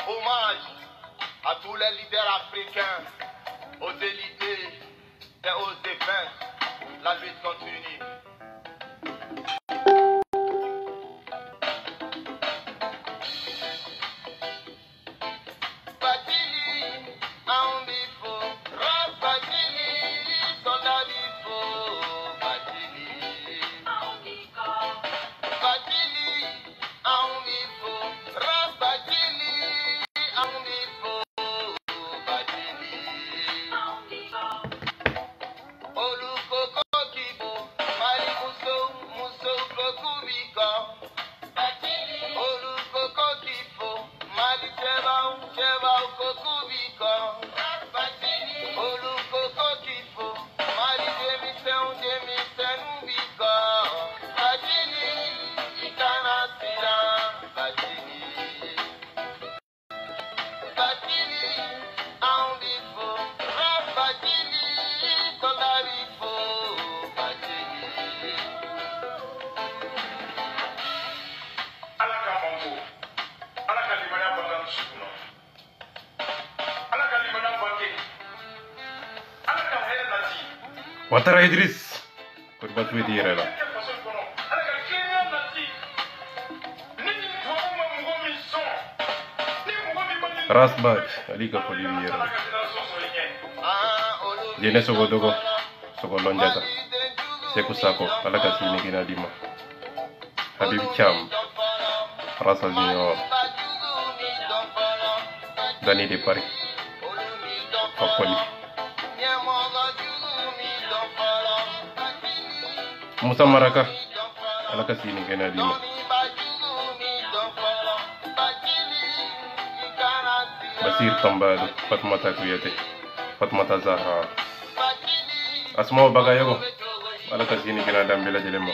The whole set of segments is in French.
Hommage à tous les leaders africains, aux élites et aux défunts. La lutte continue. Watara Idris ko batu dire la Rasbaj ali ka ko dire la jene sogo dogo sogo lonjata Seku Sako alaka sini kina dima Habib Cham Rasa Junior Dani de Paris Fakoli Musa Maraka alaka sini kina dima Basir Tambado Fatmata Kuyate Fatmata Zahra Asma Bagayogo alaka sini kina dambela jelema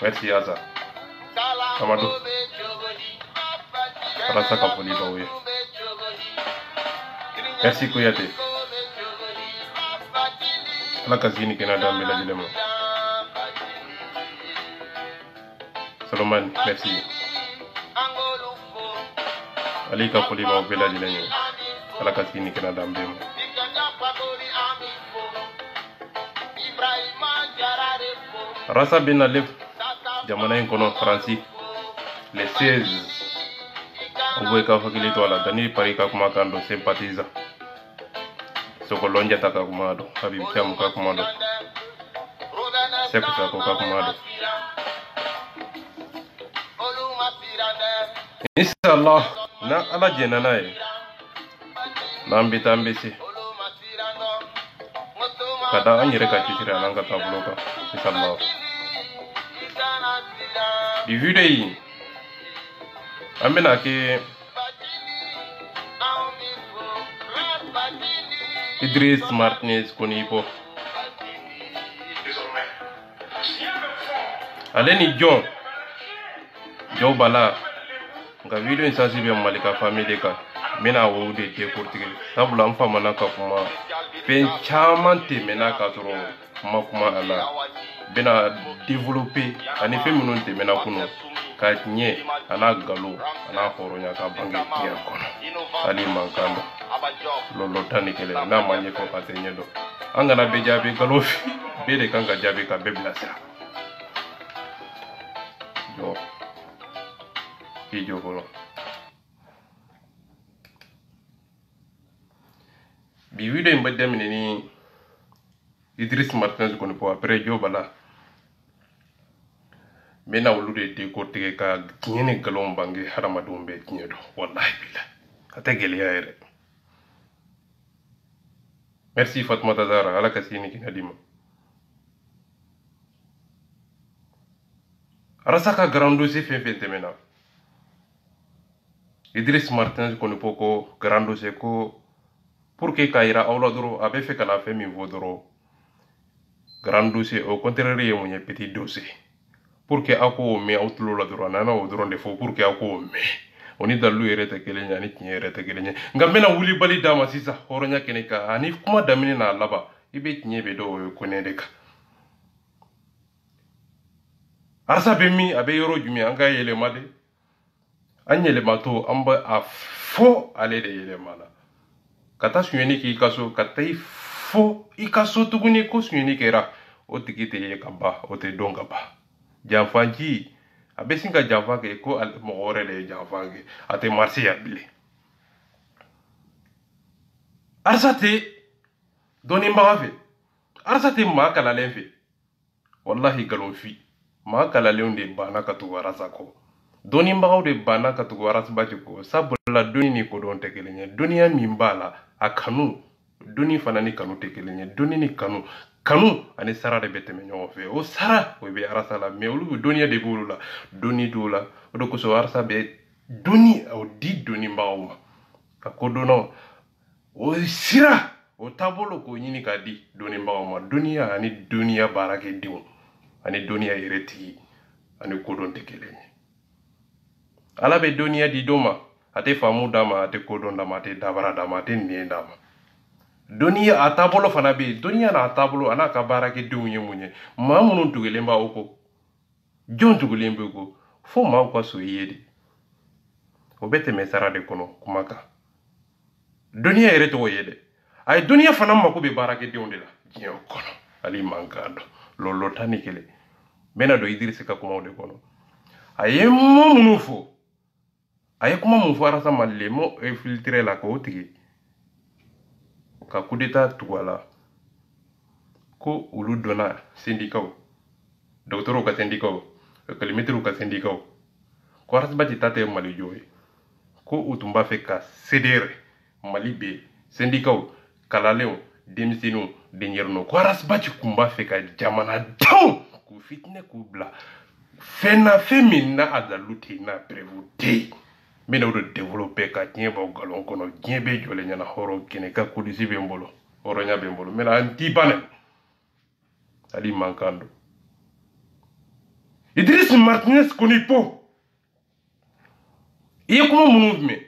Merci Aza Amadou Rasa Kapoli Baouye Merci Kuyate alaka sini kina dambela jelema Solomon merci Ali Kapoli Baouye bela jelema alaka sini kina dambema Rasa bin Alef jamana in kono Franci le 16 oboy ka fakili to ala dani pari ka kuma kando sympathiza soko lonja taka kuma do Habib Cham ka kuma do Seku Sako ka kuma do inshallah na ala jena nae nambi tambisi kada anyere ka kisira nanga tabloka inshallah di video yi amena ke Idris Martinez Konipo aleni John Bala nga video insensible malika famille ka mena wo de décortiquer tabula am fama naka kuma pen chamante mena ka toro kuma ala bena développer ani fe minun te mena kuno ka nye ana galo ana horonya ka bangi tiya kono ali mankando lolo tani kele na manye ko patenye do angana be jabe galo be de kanga jabe ka beblasa yo ko bi video mbadde ni Idris Martinez Konipo après Jo Bala mena wulude décortiquer ka nyene galon bangi haramadum be kinyedo wallahi billah atageli yaere merci Fatmata Zahra ala kasini kinadima arasaka grand dossier fente mena Idris Martinez Konipo ko grand dossier ko pour que kaira awla doro abe fe kana fe mi vodoro grand dossier au contraire ye mun ye petit dossier pour que ako me outlo la doro nana o doro de fo pour que ako me oni dalu yere te kelenya ni tiɲɛ yɛrɛ tɛ kelenya nga mena wuli bali dama sisa horonya kene ka ani kuma damini na laba ibe tiɲɛ be do ko ne de ka arsa be mi abe yoro jumi anga yele made anyele mato amba a fo ale de yele mala kata sunyeni ki kaso katai fo ikaso tuguni ko sunyeni kera o tikite ye kamba o te donga ba janfanji abe singa janfange ko al mogore le janfange ate marsi ya bile arsate doni mbafe arsate ma kala lenfe wallahi galon fi ma kala leonde bana katu arasa ko doni mbagaw de bana katu arasa bati ko sabula doni ni ko don tekelenye dunia mimbala akanu doni fanani kanu tekelenye doni ni kanu ani sara de beteme ñoo fe o sara o be arasa la me olu doni de bolula doni dola o do ko so arasa be doni o di doni mbawma ko dono o sira o tabolo ko ñini ka di doni mbawma dunia ani dunia barake diw ani dunia yereti ani ko don tekelenye ala be dunia di doma ate famu dama ate ko don dama ate dabara dama ate nie dama dunia atabolo fana be dunia na atabolo ana ka barake diwnye munye ma munun tugelemba oko jon tugelembe ko fo ma ko so yedi o bete mesara de kono kumaka dunia yereto yede ay dunia fana mako be barake diwnde la jio kono ali mankado lolo tani kele mena do Idrissa ka kuma de kono aye mo munufo aye kuma mun fo arasa malle mo infiltrer la ko tigi ka coup d'état tuwala ko ulu dona syndicat docteur ka syndicat kalimetru ka syndicat ko arasa bati tate mali joy ko utumba fe ka cdr mali be syndicat kalaleo demisino denyerno ko arasa bati kumba fe ka jamana taw ku fitne ku bla fena femina azaluti na prévuté mena do développer ka tiembo galon kono jebe jole nyana horo kene ka kudisi be mbolo horo nya be mbolo mena anti bane ali mankando Idriss Martinez konipo iye kuma munu me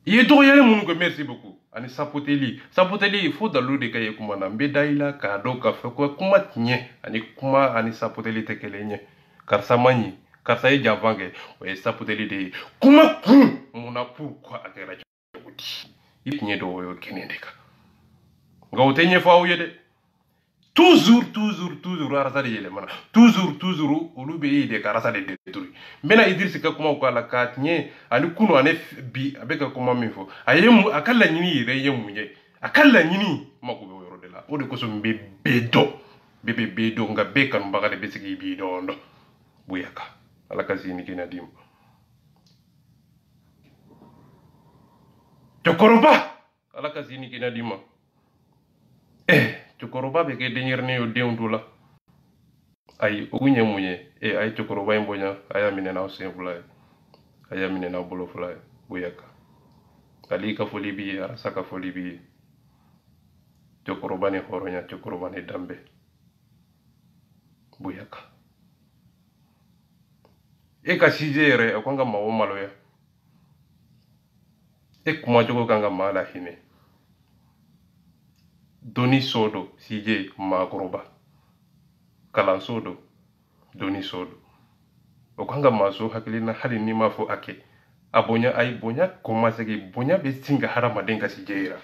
iye to yele munu ko merci beaucoup ani sapoteli fo dalu de kay kuma na mbedaila ka do ka fe ko kuma tinye ani kuma ani sapoteli tekelenye karsamani karsa ye janvange o ye sapoteli de kuma muna pourquoi akera jodi ipnye do yo kenende ka nga otenye fa o yede toujours arasa de yele mana toujours olube de karasa de détruire mena Idriss ka kuma ko la katnye ani kuno ane bi abeka kuma mifo ayemu akalla nyini re yemunye akalla nyini makube yoro de la o de ko so mbe bedo nga beka mbaga de besiki bi dondo buyaka ala kasini kina dim Chokoroba ala kasini kina dima Chokoroba be ke denyerne yo deundula ay ogunye munye ay Chokoroba imbonya aya minena osembula aya minena bolo fly buyaka ali ka foli bi arasa ka foli bi Chokoroba ne horonya Chokoroba ne dambe buyaka ka sijere akwanga mawo maloya kuma jogo kanga mala hine doni sodo sije magoroba kalan sodo doni sodo akwanga maso hakilina hali ni mafo ake abonya ay bonya koma sege bonya be singa harama denga sijera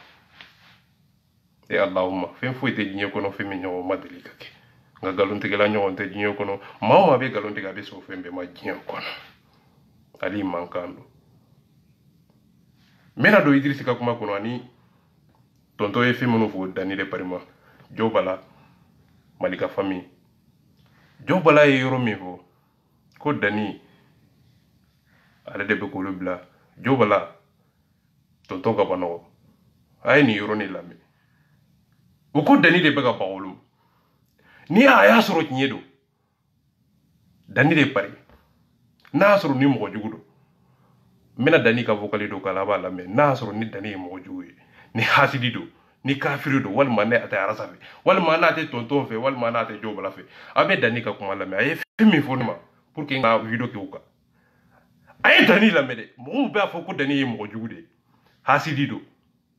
allahumma fen fuite jinye kono femi nyawo madlika ke nga galonte gela nyonte jinyo kono mama be galonte ga be so fembe ma jinyo kono ali mankando mena do Idriss ka kuma kono ani tonto e femunu fo dani de parima jobala malika fami jobala e yoro mi fo ko dani ale de be ko lubla jobala tonto ka bano ay ni yoro ni lami o ko dani de be ka bawolu ni aya soro nyedo dani de pare na soro ni mo jugudo mena dani ka vocali do kala bala me na soro ni dani mo juwe ni hasidi do ni kafiru do walima ne ata arasa fe walima na ate tonton fe walima na ate jobala fe abe dani ka kuma la me ay fimi fonima pour que nga video ke uka ay dani la me de mo be afoko dani ye mo jugude hasidi do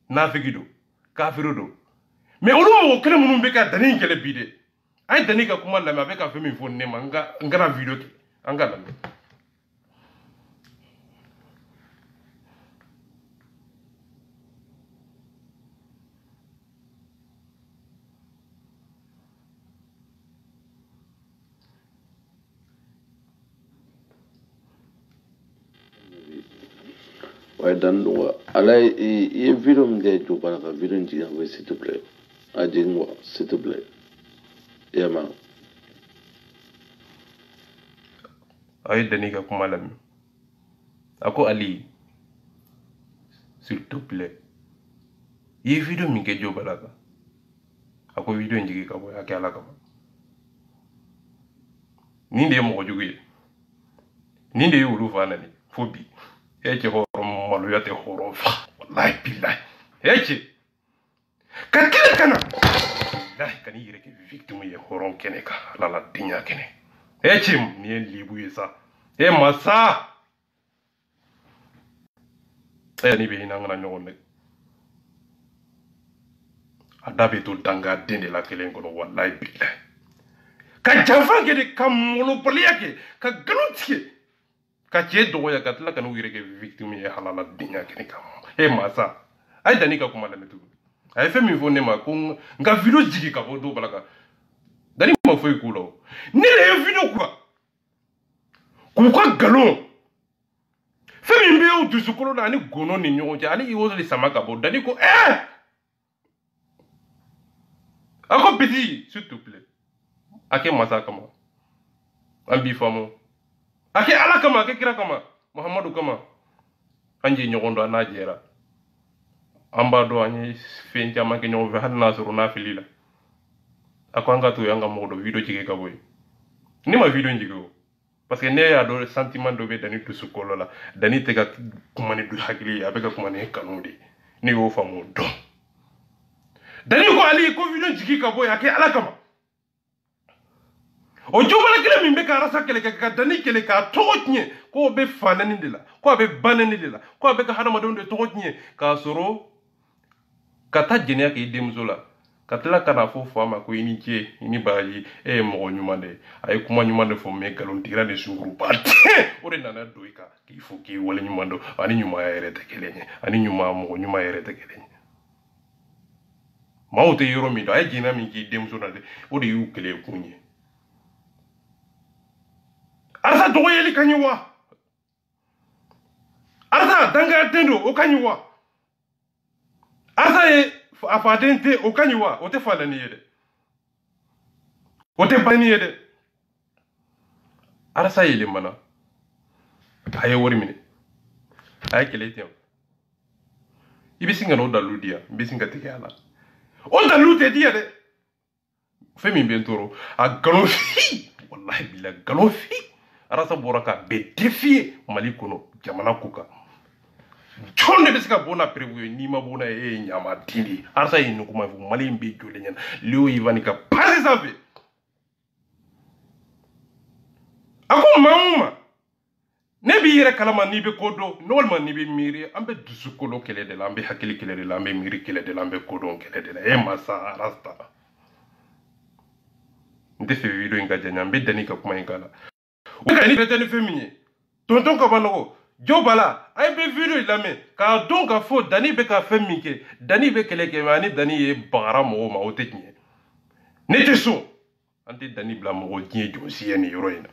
nafiki do kafiru do mais olu mo kele munun be ka dani kele bide ay dani ka kuma la me abe ka fimi fonima nga ngara video ke anga la me Ouais, donne-moi. Alors, il y a une vidéo de par la vidéo s'il te plaît. Dis-moi, s'il te plaît. Yeah, man. Aïe, Danika Kumalami. Ako Ali, s'il te plaît. Il y a une vidéo de Balaga. Ako vidéo de Kabo, à Kalakama. Ninde Mojugi. Ninde Ulufanani. Phobie. Eke horom maluyate horom fa wallahi billahi eke kakile kana wallahi kani yire ke victime ye horom kene ka la dinya kene eke ni libu yesa e masa ni be hinanga na nyone adabe to danga dende la kelen kono wallahi billahi ka jafa ke de kamolo poliake ka ganutike ka cɛ dɔgɔya ka tila ka n'u yɛrɛ kɛ victime ye halala dinya kɛnɛ kan e masa a ye Dani ka kuma lamɛn tugun a ye fɛn min fɔ ne ma ko n ka video jigi ka bɔ dɔw bala kan Dani ma foyi k'u la o ne yɛrɛ ye video kura k'u ka nkalon fɛn min bɛ y'u dusukolo la ani gɔnɔ ni ɲɔgɔn cɛ ani y'o de sama ka bɔ Dani ko a ko biti s'il te plaît a kɛ masa kama an b'i faamu ake ala kama ake kira kama Muhammadu kama anje nyogondo anajera amba do anyi fenja make nyogo ve hadna suru na filila ako anga to yanga modo video jige ka boy ni ma video njigo parce que ne ya do sentiment do be Dani to sukolo la Dani te ka kuma ni du hakili ya be ka kuma ni kanudi ni wo famu do Dani ko ali ko video jige ka boy ake ala kama o jobala kele min be ka rasa kele ka Dani kele ka tognye ko be fanani de la ko be banani de la ko be ka hadama don de tognye ka soro kata jenya ke demzo la katla kana fo fama ko ini je ini bayi e mo nyumande ay kuma nyumande fo me galon tira de sunguru parte ore nana doika ki fo ki wala nyumando ani nyuma ya rete kelenye ani nyuma mo nyuma ya rete kelenye mawte yoro mi do ay jina mi ki demzo na de o de yu kele kunye arsa dogoyeli kanyiwa arsa danga tendo o kanyiwa arsa e afadente o kanyiwa o te falani yede o te bani yede arsa yele mana aye wori mine aye kele tem ibisinga no daludia ibisinga te yala o dalute dia de femi bentoro a galofi wallahi billah galofi arasa boraka be défier mali kono jamana kuka jonde be sika bona prévu ni ma bona e nyama dindi arasa yi nukuma fu mali mbe jole nyana leo ivanika pasi sabe ako mauma ne bi yere kalama ni be kodo normal ni be miri ambe dusukolo kele de lambe hakili kele de lambe miri kele de lambe kodo kele de e masa arasta nte fe video inga janya mbe Dani ka kuma ingala uka ni bete ni feminye tonton ka banoko jobala ay be video ilame ka don ka fo Dani be ka femike Dani be keleke mani Dani ye bagara mo ma otetnye ne te so ante Dani bla mo dien jonsi ni yoro ina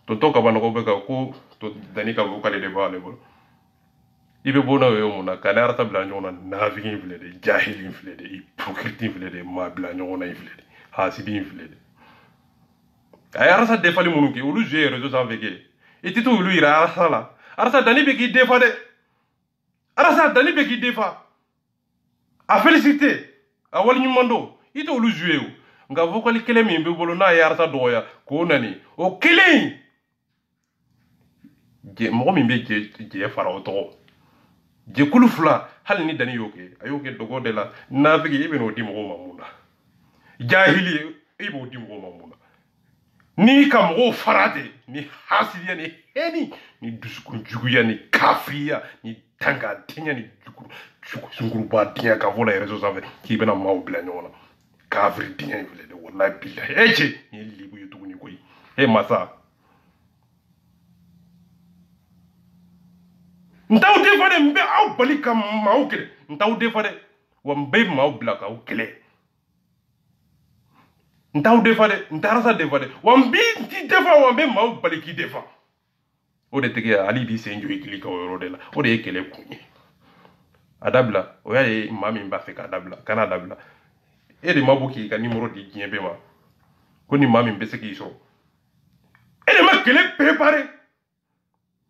tonton ka banoko be ka ko to Dani ka ko kale de ba le bo ibe bona yo muna kana arata bla nyona navigin vle de jahilin vle de hypocrite vle de ma bla nyona vle de hasibin vle de ay arasa defali munuki ulu jouer réseau sans vege et tito ulu ira arasa la arasa Dani be ki defa de arasa Dani be ki defa a féliciter a wali nyumando ito ulu jouer nga vokali kele mi be bolo na ya arasa doya ko nani o kele je mo mi be je fara o to je kulu fula hal ni dani yoke ayoke dogo de la nafigi ibe no dimo mamuna jahili ibo dimo mamuna ni kam go farade ni hasidiya ni heni ni dusukun juguya ni kafriya ni tanga tinya ni sunguru ba tinya ka vola rezo save ki bena maw bla nyona kafri tinya vile de wallahi billahi eche ni libu yutu ni koy e masa ntaw defade mbe aw balika maw kele ntaw defade wa mbe maw bla ka kele ntaw defade ntarasa defade wa mbi ti defa wa mbe maw baliki defa o de tege ali di senjo ikili ka woro de la o de kele kunye adabla o ya e mami mba fe ka adabla kana adabla e de mabuki ka numéro di giembe ma ko ni mami mbe se ki so e de ma kele préparé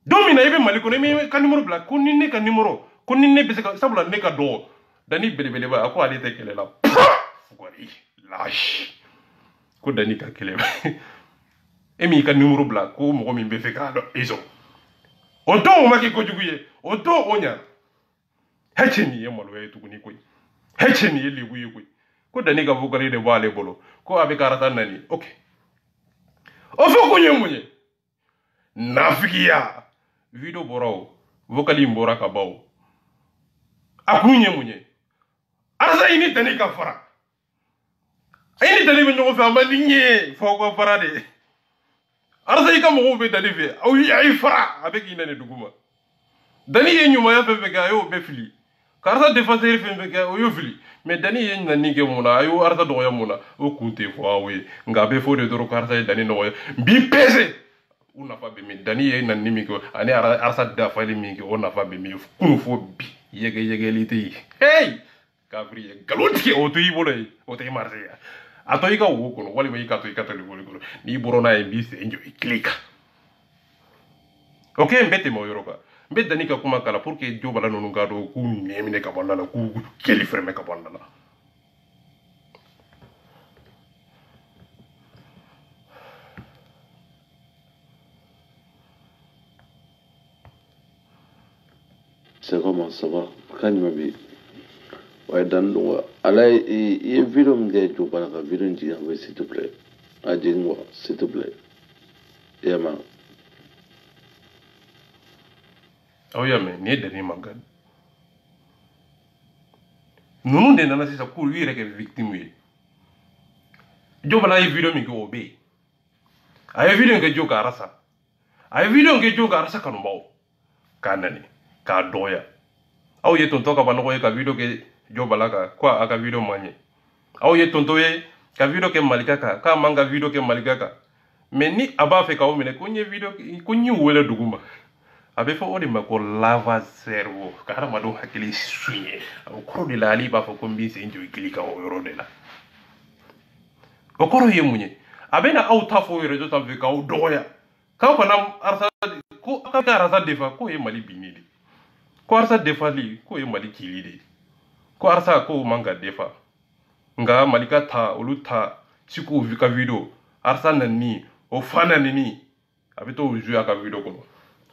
domina ibe maliko ne me ka numéro bla ko ni ne ka numéro ko ni ne be se ka sabula ne ka do dani bele ba ko ali te kele la fugori lâche ko dani ka kele emi ka numéro bla ko mo mi be fe ka do iso o to o maki ko juguye o to onya hecheni ye malo ye tuguni koy hecheni ye libu ye koy ko dani ka vokali de bale bolo ko abe karata nani okay o fo ko nyemunye nafikia video borao vokali mbora ka bawo akunye munye arza ini dani ka fara ini dani be nyogo fa malinye fo ko fara de arza ika mo be dani fe aw yi fara avec ina ne duguma dani ye nyuma ya fe ga yo be fili karza defaser fe ga yo fili mais dani ye nani ge muna ayo arza do ya muna o kunte fo awe nga be fo de doro karza dani no bi pese una fa be mi dani ye nani mi ko ani arza da fa li mi ko ona fa be mi kunu fo bi yege liti hey kabri galoti o to yibole o te marse ato ika wo kono wali mai ka to ika to libole kono ni borona e bi se enjo click okay mbete mo yoroka mbete dani ka kuma kala pour que jobala nonu ga do ku nemine ka bonna la ku keli freme ka bonna la c'est comment ça va quand il m'a dit ouais dan do ala e vidéo de jobala ka vidéo ndi envoyer s'il te plaît adingwa s'il te plaît yama oh ya me ne dani magad nunu de nana sisa ku wi reke victime yi jobala e vidéo mi ko obe ay vidéo ke joka arasa ay vidéo ke joka arasa kanu bawo kanani ka doya aw ye tonto ka banogo ye ka video ke jobala ka kwa aka video manye aw ye tonto ye ka video ke malika ka manga video ke malika ka mais ni aba fe ka o mene ko nye video ko nyi wele duguma abe fo odi mako lava cerveau ka hara mado hakili suye o koro de la ali ba fo ko mbi se njo ikilika o yoro de la o koro ye munye abe na aw ta fo yoro to tam fe ka o doya ka ko nam arsa ko ka arsa defa ko ye mali binidi ko arsa defa li ko ye mali kilide ko arsa ko manga defa nga malika ta oluta siku vika video arsa nani o fana nini abito uju aka video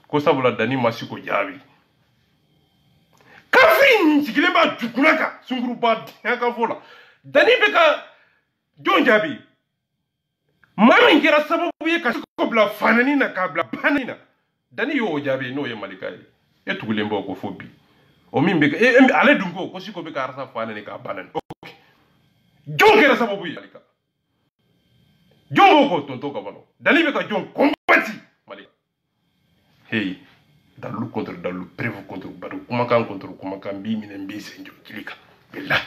ko sabula dani masiko jabi kafin sigile ba jukunaka sunguru ba aka fola dani beka jon jabi mami kira sababu ye kasiko bla fanani na kabla banina dani yo jabi no ye malika e tugulembo ko fobi o mimbe ale dungo ko siko beka arsa fanani ka banani okay jon kira sababu ye malika jon ko tonto ka bano dani beka jon kombati malika hey dalu contre dalu prévu contre badu kumakan contre kumakan bi minen bi senjo kilika billah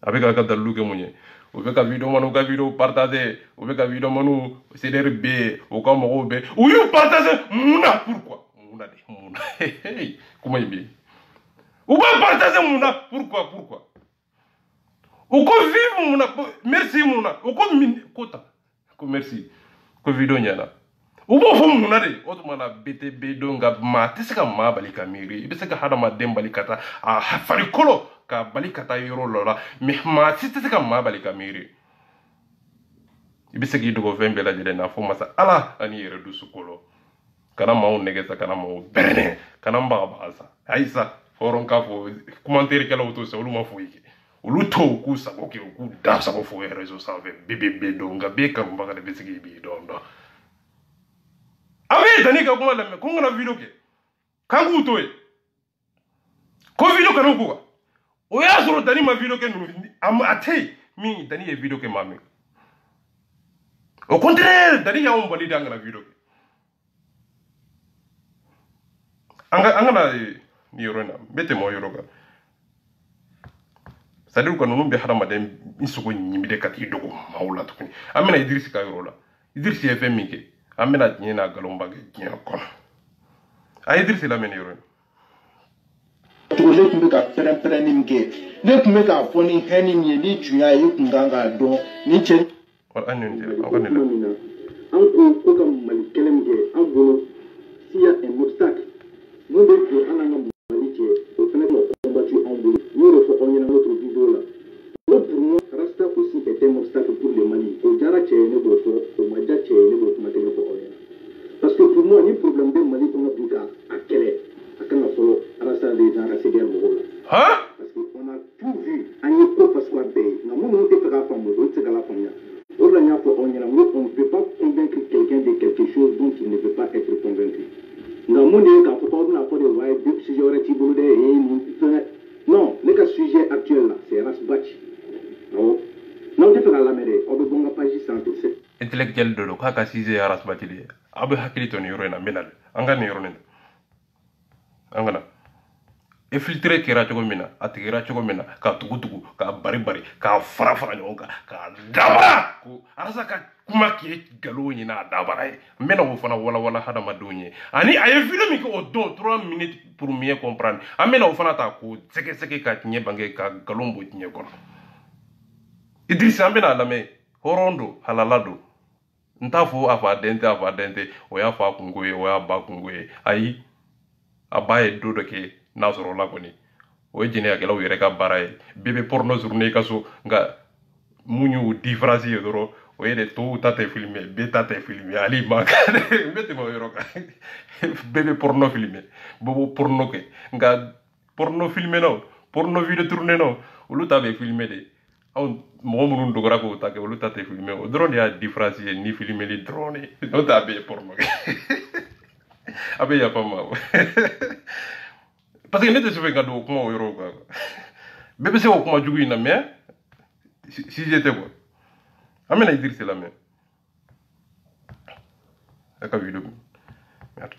avec ka dalu ke munye o be ka video manu ka video partager o be ka video manu CDRB o ka mo be o you partager muna pourquoi muna de muna hey comment il o ba partager muna pourquoi o ko vivre muna merci muna o ko min kota ko merci ko video nyana ubo fo muna de otumana BTB donga ma tisika ma balika miri bisika hada ma dem balikata a hafari kolo ka balikata yoro lola mi ma tisika ma balika miri ibisiki dugo vembela jide na fo masa ala ani yere du sukolo kana maaw nege sa kana maaw berne kana mbaga sa aisa foron ka fo commentaire kala auto sa olu ma fo yike olu to ku sa ko ku da sa ko fo réseau sa ve bebe do nga be ka mbaga de besigi bi do ndo abe tani ka kuma lamme ko ngana video ke kangu to e ko video kanu ko o ya soro tani ma video ke nu am atei mi tani e video ke mami au contraire tani ya on bali danga video ke angana ni yorona bete mo yoroga sadiru ko nunu be harama dem isugo nyimide kati dogo mawla to amena idrisi ka yorola idrisi e femi ke amena nyina galomba ge nyina kono ay idrisi la men yorona to le kumbe ka pere nimge le kumbe ka foni heni mi ni tuya yi kunganga do ni chen wal anen de ngone la an ko kam mal kelemge an bolo siya en obstacle nous devons en avoir qualité au final combattu en bout nous refons notre vidéo là pour moi Rasta aussi est un obstacle pour le Mali au Jara Tchéné au Madja Tchéné au Matélo parce que pour moi ni problème de Mali qu'on a tout à quel est à quand on solo Rasta des gens c'est bien bon hein parce qu'on a tout vu en éco parce qu'on paye na mon on te fera femme on te la femme on ne peut pas convaincre quelqu'un de quelque chose dont il ne veut pas être convaincu. Non, le cas sujet actuel là, c'est Rasbach. Non, non, tu fais la merde. On veut bon page 107. Intellectuel de l'eau, kaka size Rasbach li. Abu hakili ton yorena menal. Angana yorena. Angana. Infiltré kera chogo mina, atikera chogo mina, ka tugu ka bari ka fara nyonga ka dabara ko arasa ka kuma ki galo nyina dabara mena wo fana wala hada madonye ani ay film ko do 3 minutes pour mieux comprendre amena wo fana ta ko seke ka tinye bange ka galombo tinye ko Idrissa amena la me horondo halalado ntafo afa dente oya fa kungoye oya ba kungoye ayi abaye dodo ke nasoro la koni o jine akela yere ka baraye bebe porno journée kaso nga muñu différence doro o yede to tate filmé be tate filmé ali makade mete mo yoro ka bebe porno filmé bobo porno ke nga porno filmé no porno video tourné no ulu tabe filmé de on mo munun dogora ko take ulu tate filmé o drone ya différence ni filmé li drone no tabe porno abe ya fama parce que nete se fait gado kuma yoro ka bébé se kuma jugu ina mais si j'étais quoi amena Idrissa la mais aka vidéo merde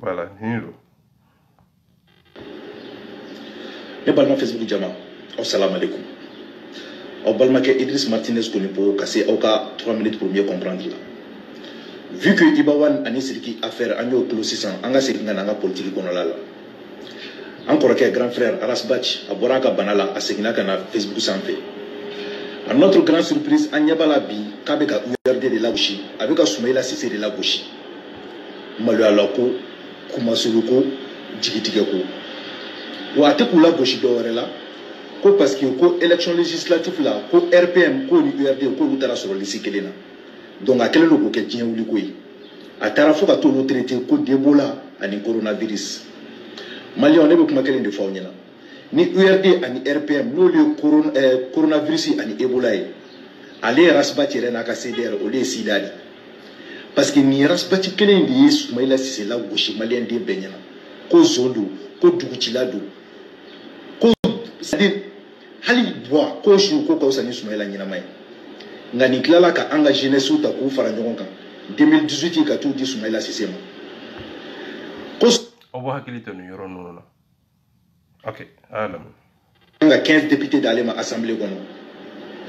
voilà hino ne balma Facebook jama assalamu alaikum au balmake Idriss Martinez koni pour casser au cas 3 minutes pour mieux comprendre là. Vu que Ibawan ani sirki affaire anyo close 600 anga sirki ngana politique kono la encore que grand frère Rasbach aboraka banala asegina kana Facebook sanfé à notre grande surprise anyabala bi kabeka URD de la Gauche avec Soumaïla Cissé de la Gauche malu alako kuma suluko jigitike ko wa te kula Gauche do la ko parce que ko élection législative là ko RPM ko ni URD ko lutara sur le sikelena donc a kelen ko ke dien wuli ko yi a tara fo ka to no traité ko d'Ebola ani coronavirus mali on ne be kuma kelen de fawnyana ni URD ani RPM no le coronavirus ani Ebola yi ale Rasbach rena ka CDR o le sidadi parce que ni Rasbach kelen di Yesu Soumaïla Cissé la Gauche malien de benyana ko zondo ko duguchilado ko c'est-à-dire hali bois ko shu ko ko sani Soumaïla nyina mai ngani klala ka anga jeunesse uta ko fara nyon kan 2018 ka tout di Soumaïla Cissé ma ko obo hakilito no yoro no na OK alam anga 15 députés dans l'assemblée gono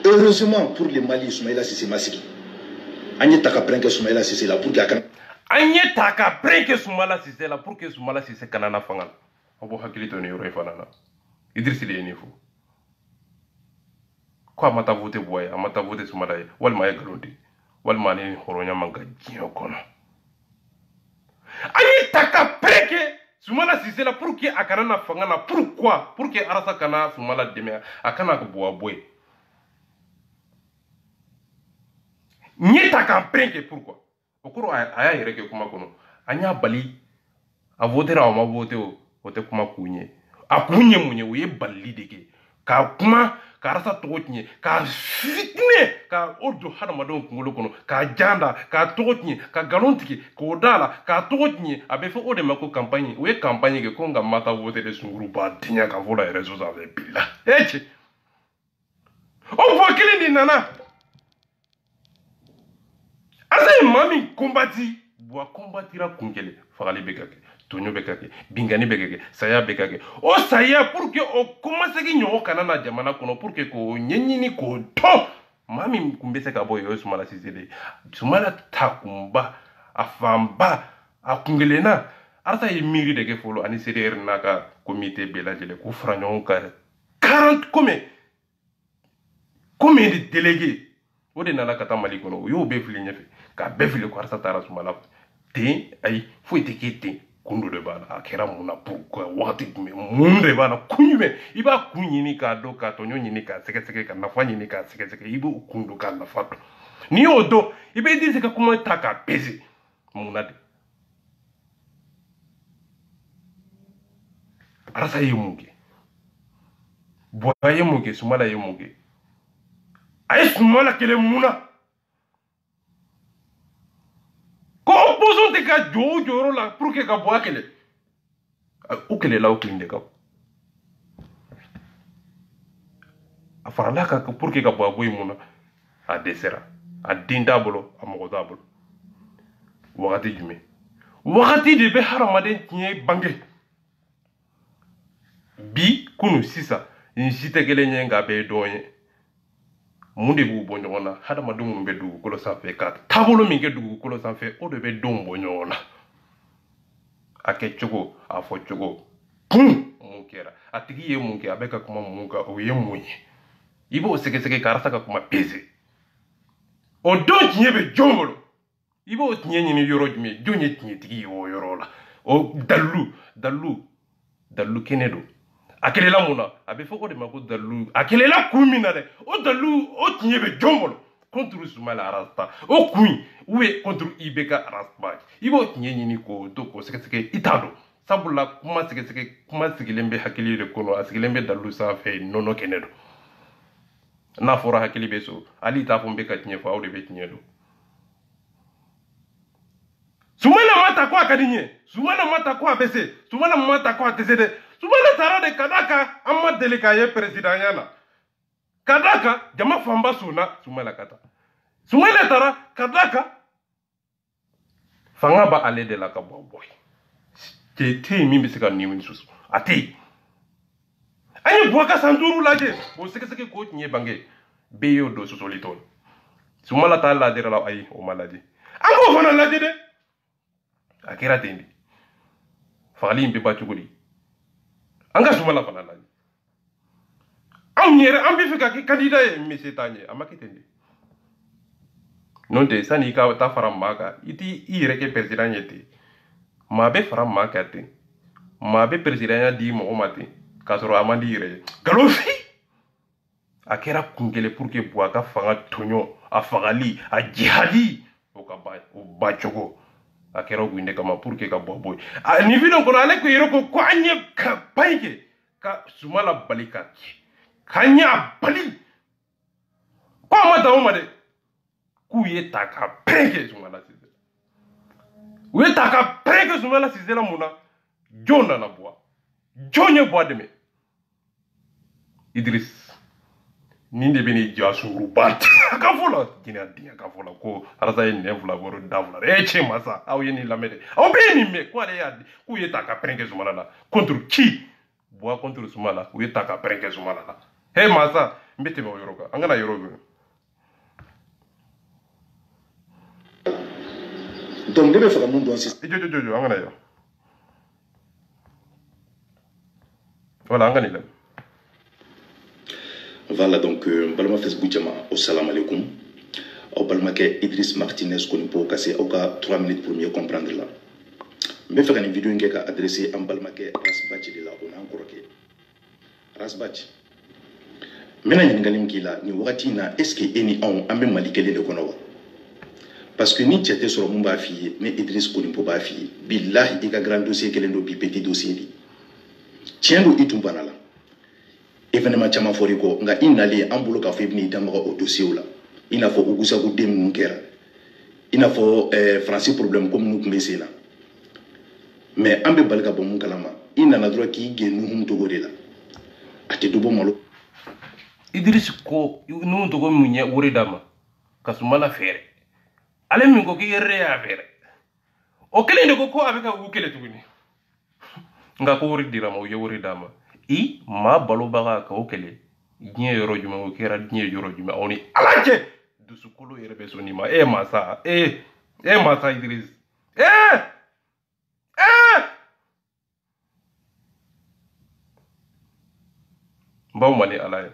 heureusement pour le Mali Soumaïla Cissé masiki anye taka prenke Soumaïla Cissé la pour que anye taka prenke Soumaïla Cissé la pour que Soumaïla Cissé kanana fangal obo hakilito no yoro fanana Idrissa de nifo quoi mata voter boy amata voter Soumaïla walma ya galodi walma ni horonya manga jio kono ani taka preke Soumala Cissé là pour que akana fangana pourquoi pour que arasa kana Soumala deme akana ko boa boy nyeta kan prenke pourquoi okoro aya yere ke kuma kono anya bali a voter a ma voter o te kuma kunye akunye munye we bali deke ka kuma ka rasa togotnye ka fitne ka odo hada madon kungolo kono ka janda ka togotnye ka galontiki ko dala ka togotnye abe fo ode mako campagne we campagne ke konga mata voter de sunguru ba tinya ka vola réseaux avec bila eche on voit qu'il est nana asa mami kombati boa kombatira kungele fagali bekake tonyo bekake bingani bekake saya bekake o saya pour que o commence ki nyo kana na jamana kono pour que ko nyenyini ko to mami kumbese ka boyo Soumala Cissé de Soumala takumba afamba akungelena arta yimiri de ke folo ani CDR naka comité belajele ko franyon ka 40 combien de délégués o de nana kata Mali kono yo be fili nyefe ka be fili ko arta tara Soumala te ay fo etikete kundu de bana akera muna pourquoi wakati munde bana kunyume iba kunyini ka do ka tonyo nyini ka seke ka nafa nyini ka seke ibu kundu ka nafa ni odo ibe dise ka kuma taka pesi munade arasa yemuge boya yemuge Soumala yemuge ay Soumala kele muna ko opposant te ka joro la pour que ka boa kele o kele la o klinde ka afara la ka pour que ka boa boy muna a desera a dinda bolo a mogoda bolo wakati jume wakati de be haramaden tiye bange bi kunu sisa njite kele nyenga be donye munde bu bonyona hada madum be du ko lo sanfe ka tabolo mi ke du ko lo sanfe o de be dom bonyona ake chogo afo chogo pum munkera atigi ye munke abeka kuma munka o ye munye ibo seke karasa ka kuma pese o don tinye be jomolo ibo tinye ni yoro jumi jonye tinye tigi o yoro la o dalu kenedo akele la muna abe foko de mako dalu akele la kumina de o dalu o tinyebe jombolo contre Soumala arasta o kui uwe contre ibeka arasta ibo tinyenyi ni ko to ko seke itado sabula kuma seke lembe hakili de kono asigelembe dalu sa fe nono kenedo na fora hakili beso ali ta fo mbeka tinye fa o de be tinyedo Soumala mata kwa kadinye Soumala mata kwa bese Soumala mata kwa tesede Soumala tara de kadaka amma delika ye president yana kadaka jama famba suna Soumala kata Soumala tara kadaka fanga ba ale de la ka boy te mi bi sika niwin susu ati ani boaka sanduru laje o seke ko tinye bange beyo do susu liton Soumala ta la de la ay o maladi ango fana laje de akira tendi fali mbe ba chuguli anga Soumala fana laje am yere am bi fika ki candidat e monsieur tanye amakitende non de sani ka ta faram maka iti ire ke president yete ma be faram maka te ma be president di mo omati kasoro amandi ire galofi akira kungele pour que boaka fanga tonyo afagali a jihadi o ka ba chogo akira gwinde kama pour que ka boy ni vidon ko ale ko yero ko anye ka paike ka Soumala balika kanya bali ko amata o made ku ye taka preke Soumala Cissé we taka preke Soumala Cissé la muna jona na boa jonye boa deme Idriss ninde beni jasuru bat akafola gina dia akafola ko arasa ne vula boro davula eche masa aw yeni lamede aw beni me ko ale ya ku ye taka preke Soumala la contre qui boa contre Soumala we taka preke Soumala la hey masa mbete mo yoroka angana yorobe. Donc, de faire un monde insisté. Voilà, on voilà, donc, Balma Facebook Jama, au salam alaikum. Au Balma Idriss Martinez, qu'on peut casser au cas 3 minutes pour mieux comprendre là. me fe kan vidéo nge ka adresser am balmake Rasbach de la on encore ke Rasbach mena nyingalim kila ni wakati na est-ce que eni on ambe malikele de kono parce que ni tete sur mon ba fi ne Idriss Kolimpo ba fi billahi ika grand dossier kele ndo bi petit dossier di tiendo itumbana la événement chama foriko nga inali ambulo ka febni damaga au dossier la ina fo ugusa ko dem nunkera ina fo français problème comme nous kumesena mais ambe balka bo mun kalama ina na droit ki genu hum to godela ate do bo malo Idriss ko nu to go munye wori dama kasumala fere ale min ko ki yere ya fere o kele ndo ko abeka u kele tuguni nga ko wori dirama o yori dama I ma balo baga ka o kele nye yoro juma o kera nye yoro juma oni alaje dusukolo yere besoni ma masa masa Idriss bawo mani alaye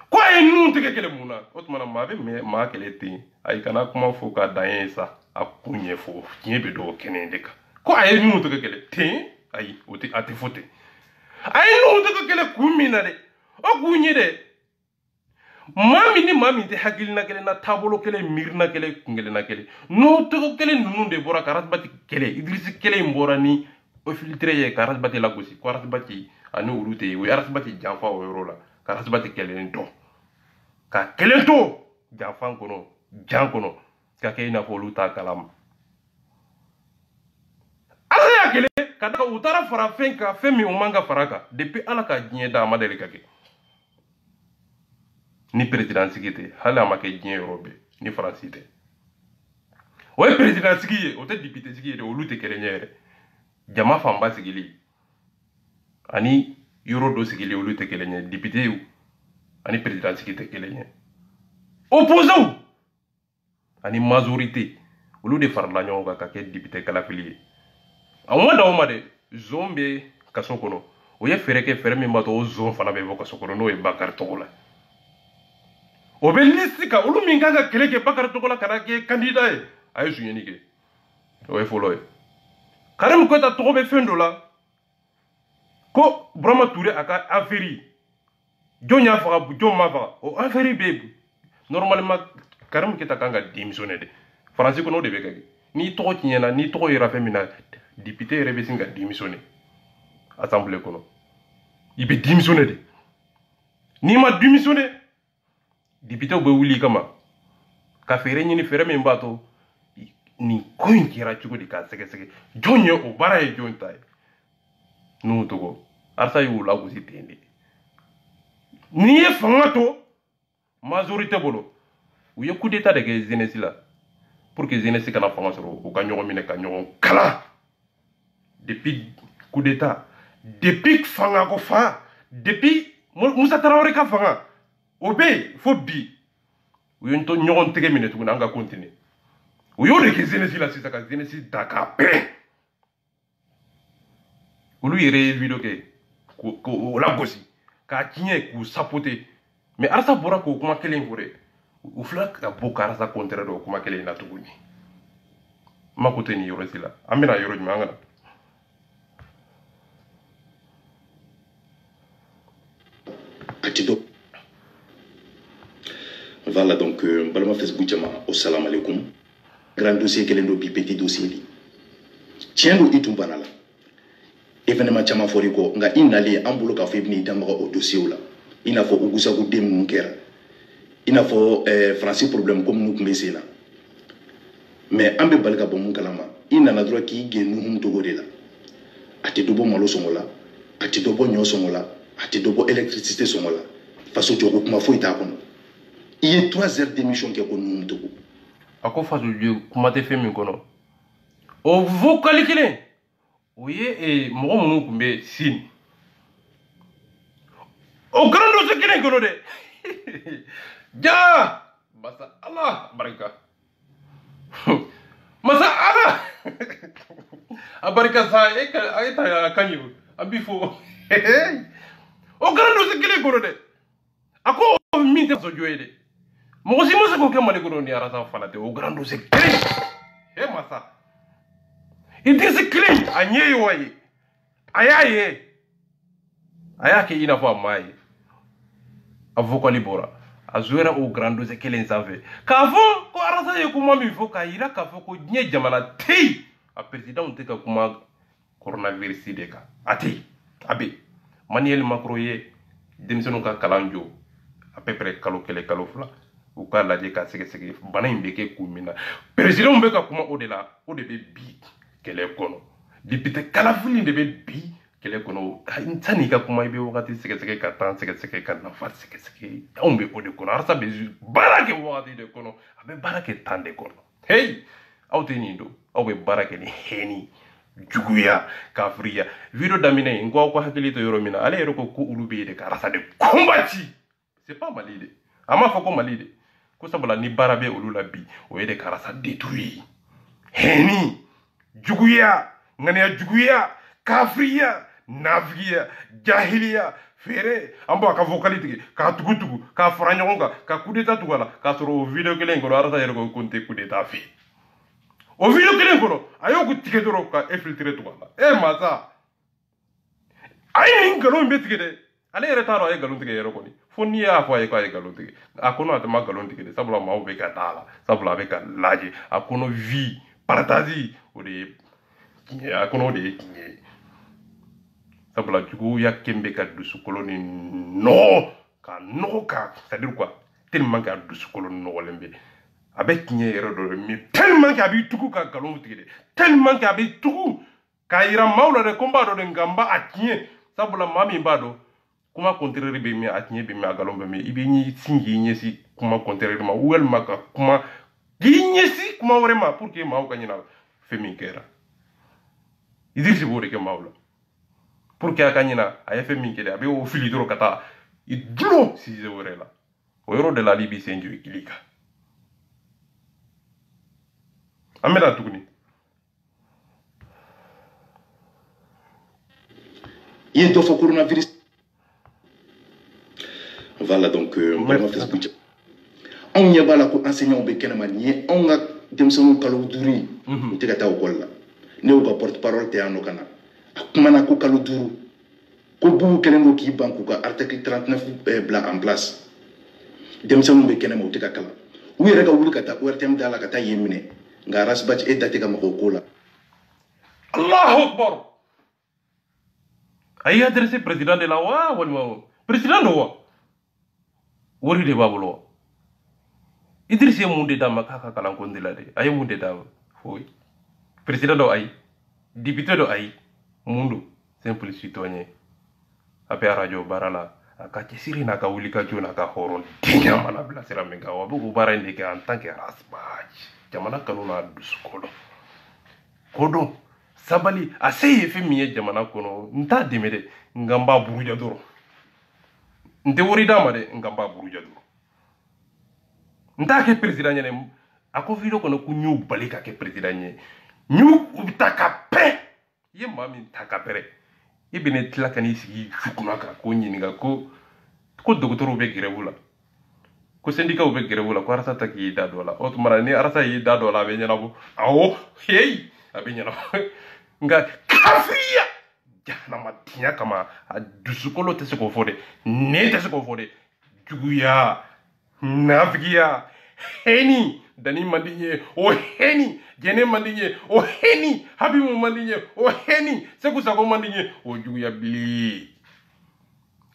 ko ay nu tege kele muna otmana mabe me ma kele tin ay kana kuma fo ka dayen sa akunye fo nyebe do kenende ka ko ay nu tege kele tin ay oti ati fote ay nu tege kele kumina de o kunye de mami te hakil na kele na tabolo kele mirna kele kungele na kele no tege kele nunu de bora Rasbach kele Idriss kele mbora ni o filtre ye Rasbach la gosi ko Rasbach ani urute we Rasbach janfa o yorola Rasbach kele ndo ka kele to janfa kono jankono ka ke ina fo luta kalam asa kele kada utara fara fenka femi umanga faraka depuis ala ka djien da madele kake ni président sigité hala make djien robe ni francité way président sigiye o te député sigiye de o luta kele nyere jama famba sigili ani euro do sigili o luta kele nyere député yu ani président sigité kele nyere opposant ani majorité o lu de farla nyonga ka ke député kala fili awon da o ma de zombe kasokono o ye fere ke fere min bato o zon fana be voka sokono no e Bakar Togola o be listika olu min kanga kele ke Bakar Togola kana ke candidat e ay sunyeni ke o e folo e karam ko ta togo be fendo la ko Brahma Touré aka affaire jonya faga bu jomma faga o affaire be normalement karam ke ta kanga démissionner de français ko no de be kage ni togo tinyena ni togo ira femina député rebesinga démissionner assemblée kono il peut démissionner de ni ma démissionner député o be wuli kama ka fere ni fere men bato ni koin kira chugo di ka sege jonye o bara e jontai no togo arsa yu la ko sitende ni e fangato majorité bolo ou ye coup d'état de que jeunesse la pour que jeunesse kana fanga soro o ka nyogo mine ka nyogo kala depuis coup d'état depuis fanga ko fa depuis Moussa Traoré ka fanga obe fo bi o yonto nyogo tege mine tu nga continuer o yore ke jeunesse la sisa ka jeunesse daka pe o lu yere video ke ko la gosi ka kinye ku sapoter mais arsa bora ko kuma kelen fore o fla ka boka arsa contre do kuma kelen na tuguni makote ni yoro sila amina yoro mangana atido voilà donc balama Facebook jama assalamu alaikum grand dossier kelen do bi petit dossier li tiendo itumbana la événement chama foriko nga inali ambulo ka febni damaga au dossier la ina fo ugusa ko dem nunkera ina fo français problème comme nous kumesena mais ambe balka bo mun kalama ina na droit ki genu hum to godela ate do bo malo songola ate do bo nyo songola ate do bo électricité songola faso jogo kuma fo ita kono il y a 3 heures d'émission qui est connu to ako faso jogo kuma te femi kono o vocal kile oye e mo mo kumbe sin o grando se kile kono de ja basa Allah baraka masa ala abarika sa e ka ayta kanyu abifo o grando se kile kono de ako mi te so joyede mo si mo se ko ke male kono ni arasa falate o grando se kile e masa Idrissa kelen a ɲɛ ye wa ye a y'a ye a y'a kɛ i n'a fɔ a m'a ye a vocali bɔra a jouera o grand dossier kelen sanfɛ k'a fɔ ko arasa ye kuma min fɔ k'a yira k'a fɔ ko diɲɛ jamana tɛ yen a président tɛ ka kuma coronavirus de kan a tɛ yen a bɛ Emmanuel Macron ye denmisɛnninw ka kalan jɔ à peu près kalo kelen kalo fila u k'a lajɛ ka sɛgɛsɛgɛ bana in bɛ kɛ kun min na président bɛ ka kuma o de la o de bɛ bi kɛlɛ kɔnɔ député kalafili de bɛ bi kɛlɛ kɔnɔ sanni ka kuma i bɛ wagati sɛgɛsɛgɛ ka temps sɛgɛsɛgɛ ka nafa sɛgɛsɛgɛ anw bɛ o de kɔnɔ arasa bɛ baara kɛ wagati de kɔnɔ a bɛ baara kɛ temps de kɔnɔ hey aw tɛ nin don aw bɛ baara kɛ ni hɛni juguya kafiriya video daminɛ n ko aw ka hakili to yɔrɔ min na ale yɛrɛ ko olu bɛ yen de ka arasa de combattre c'est pas Mali de a m'a fɔ ko Mali de ko sabula ni baara bɛ olu la bi o ye de ka arasa détruire hɛni juguya ŋaniya juguya kafiriya nafigiya jahiliya feere an b'a ka vocali tigɛ k'a tugu k'a fara ɲɔgɔn kan ka coup d'état tugu a la k'a sɔrɔ o video kelen kɔnɔ arasa yɛrɛ ko n tɛ coup d'état fɛ o video kelen kɔnɔ a y'o tigɛ dɔrɔn ka infiltrer tugu a la masa a ye nin nkalon bɛ tigɛ dɛ ale yɛrɛ t'a dɔn a ye nkalon tigɛ yɛrɛ kɔni fo n'i y'a fɔ a ye k'a ye nkalon tigɛ a kɔnɔ a tɛ ma nkalon tigɛ dɛ sabula maaw bɛ ka taa la sabula a bɛ ka lajɛ a kɔnɔ vie partage o de ye tiɲɛ a kɔnɔ o de ye tiɲɛ ye sabula juguya kɛn bɛ ka dusukolo ni nɔgɔ ka nɔgɔ ka c'est à dire quoi tellement que a dusukolo nɔgɔlen bɛ a bɛ tiɲɛ yɛrɛ dɔ de mais tellement que a b'i tugu ka nkalon tigɛ dɛ tellement que a b'i tugu k'a yira maaw la dɛ ko n b'a dɔn de nka n b'a a tiɲɛ sabula maa min b'a dɔn kuma contraire bɛ min a tiɲɛ bɛ min a nkalon bɛ min i bɛ sin k'i ɲɛsin kuma contraire ma walima ka kuma k'i ɲɛsin kuma wɛrɛ ma pour que maaw ka ɲina fɛn min kɛra Idrissa b'o de kɛ maaw la pour que a ka ɲina a ye fɛn min kɛ dɛ a bɛ o fili dɔrɔn ka taa i dulon sujet wɛrɛ la o yɔrɔ de la ale b'i sen jɔ i kili kan an bɛna tuguni il y a d'autres coronavirus. Voilà donc Facebook. On y a pas la ko enseignant be kenema ni on ga demsonu kalo duri te gata o kolla ne o porte parole te ano kana kumana ko kalo duru ko bu kelendo ki banku ka article 39 bla en place demsonu be kenema o te kala u yere ga wuli kata ORTM dala kata yemine nga rasbach e date ga mako kola Allahu akbar ayi adressé président de la wa wala président de wa wori de babolo Idrissa mun de dama kaka kalan kondila de ayi mun de dama foi président do ayi député do ayi mundu simple citoyen ape radio barala aka kesiri na ka wuli ka jona ka horon dinya mana bla sera menga wa bu bara ndeke en tant que rasbaj jamana kanuna duskolo kodo sabali aseye fe miye jamana kono nta demede ngamba buruja doro nte wori dama de ngamba buruja doro nta ke président nyene ako video kono ku nyu balika ke président nyene nyu utakape ye mami takapere ibine tilakani sigi fukunaka ko nyinga ko docteur be grevula ko syndicat be grevula ko arasa taki da dola o tumara ni arasa yi da dola be nyana bo awo hey abe nyana nga kafia jana matinya kama dusukolo tese ko fode ne tese ko fode juguya nafigia heni dani mandinye o heni jene mandinye o heni habibu mandinye o heni seku sako mandinye o juguya bli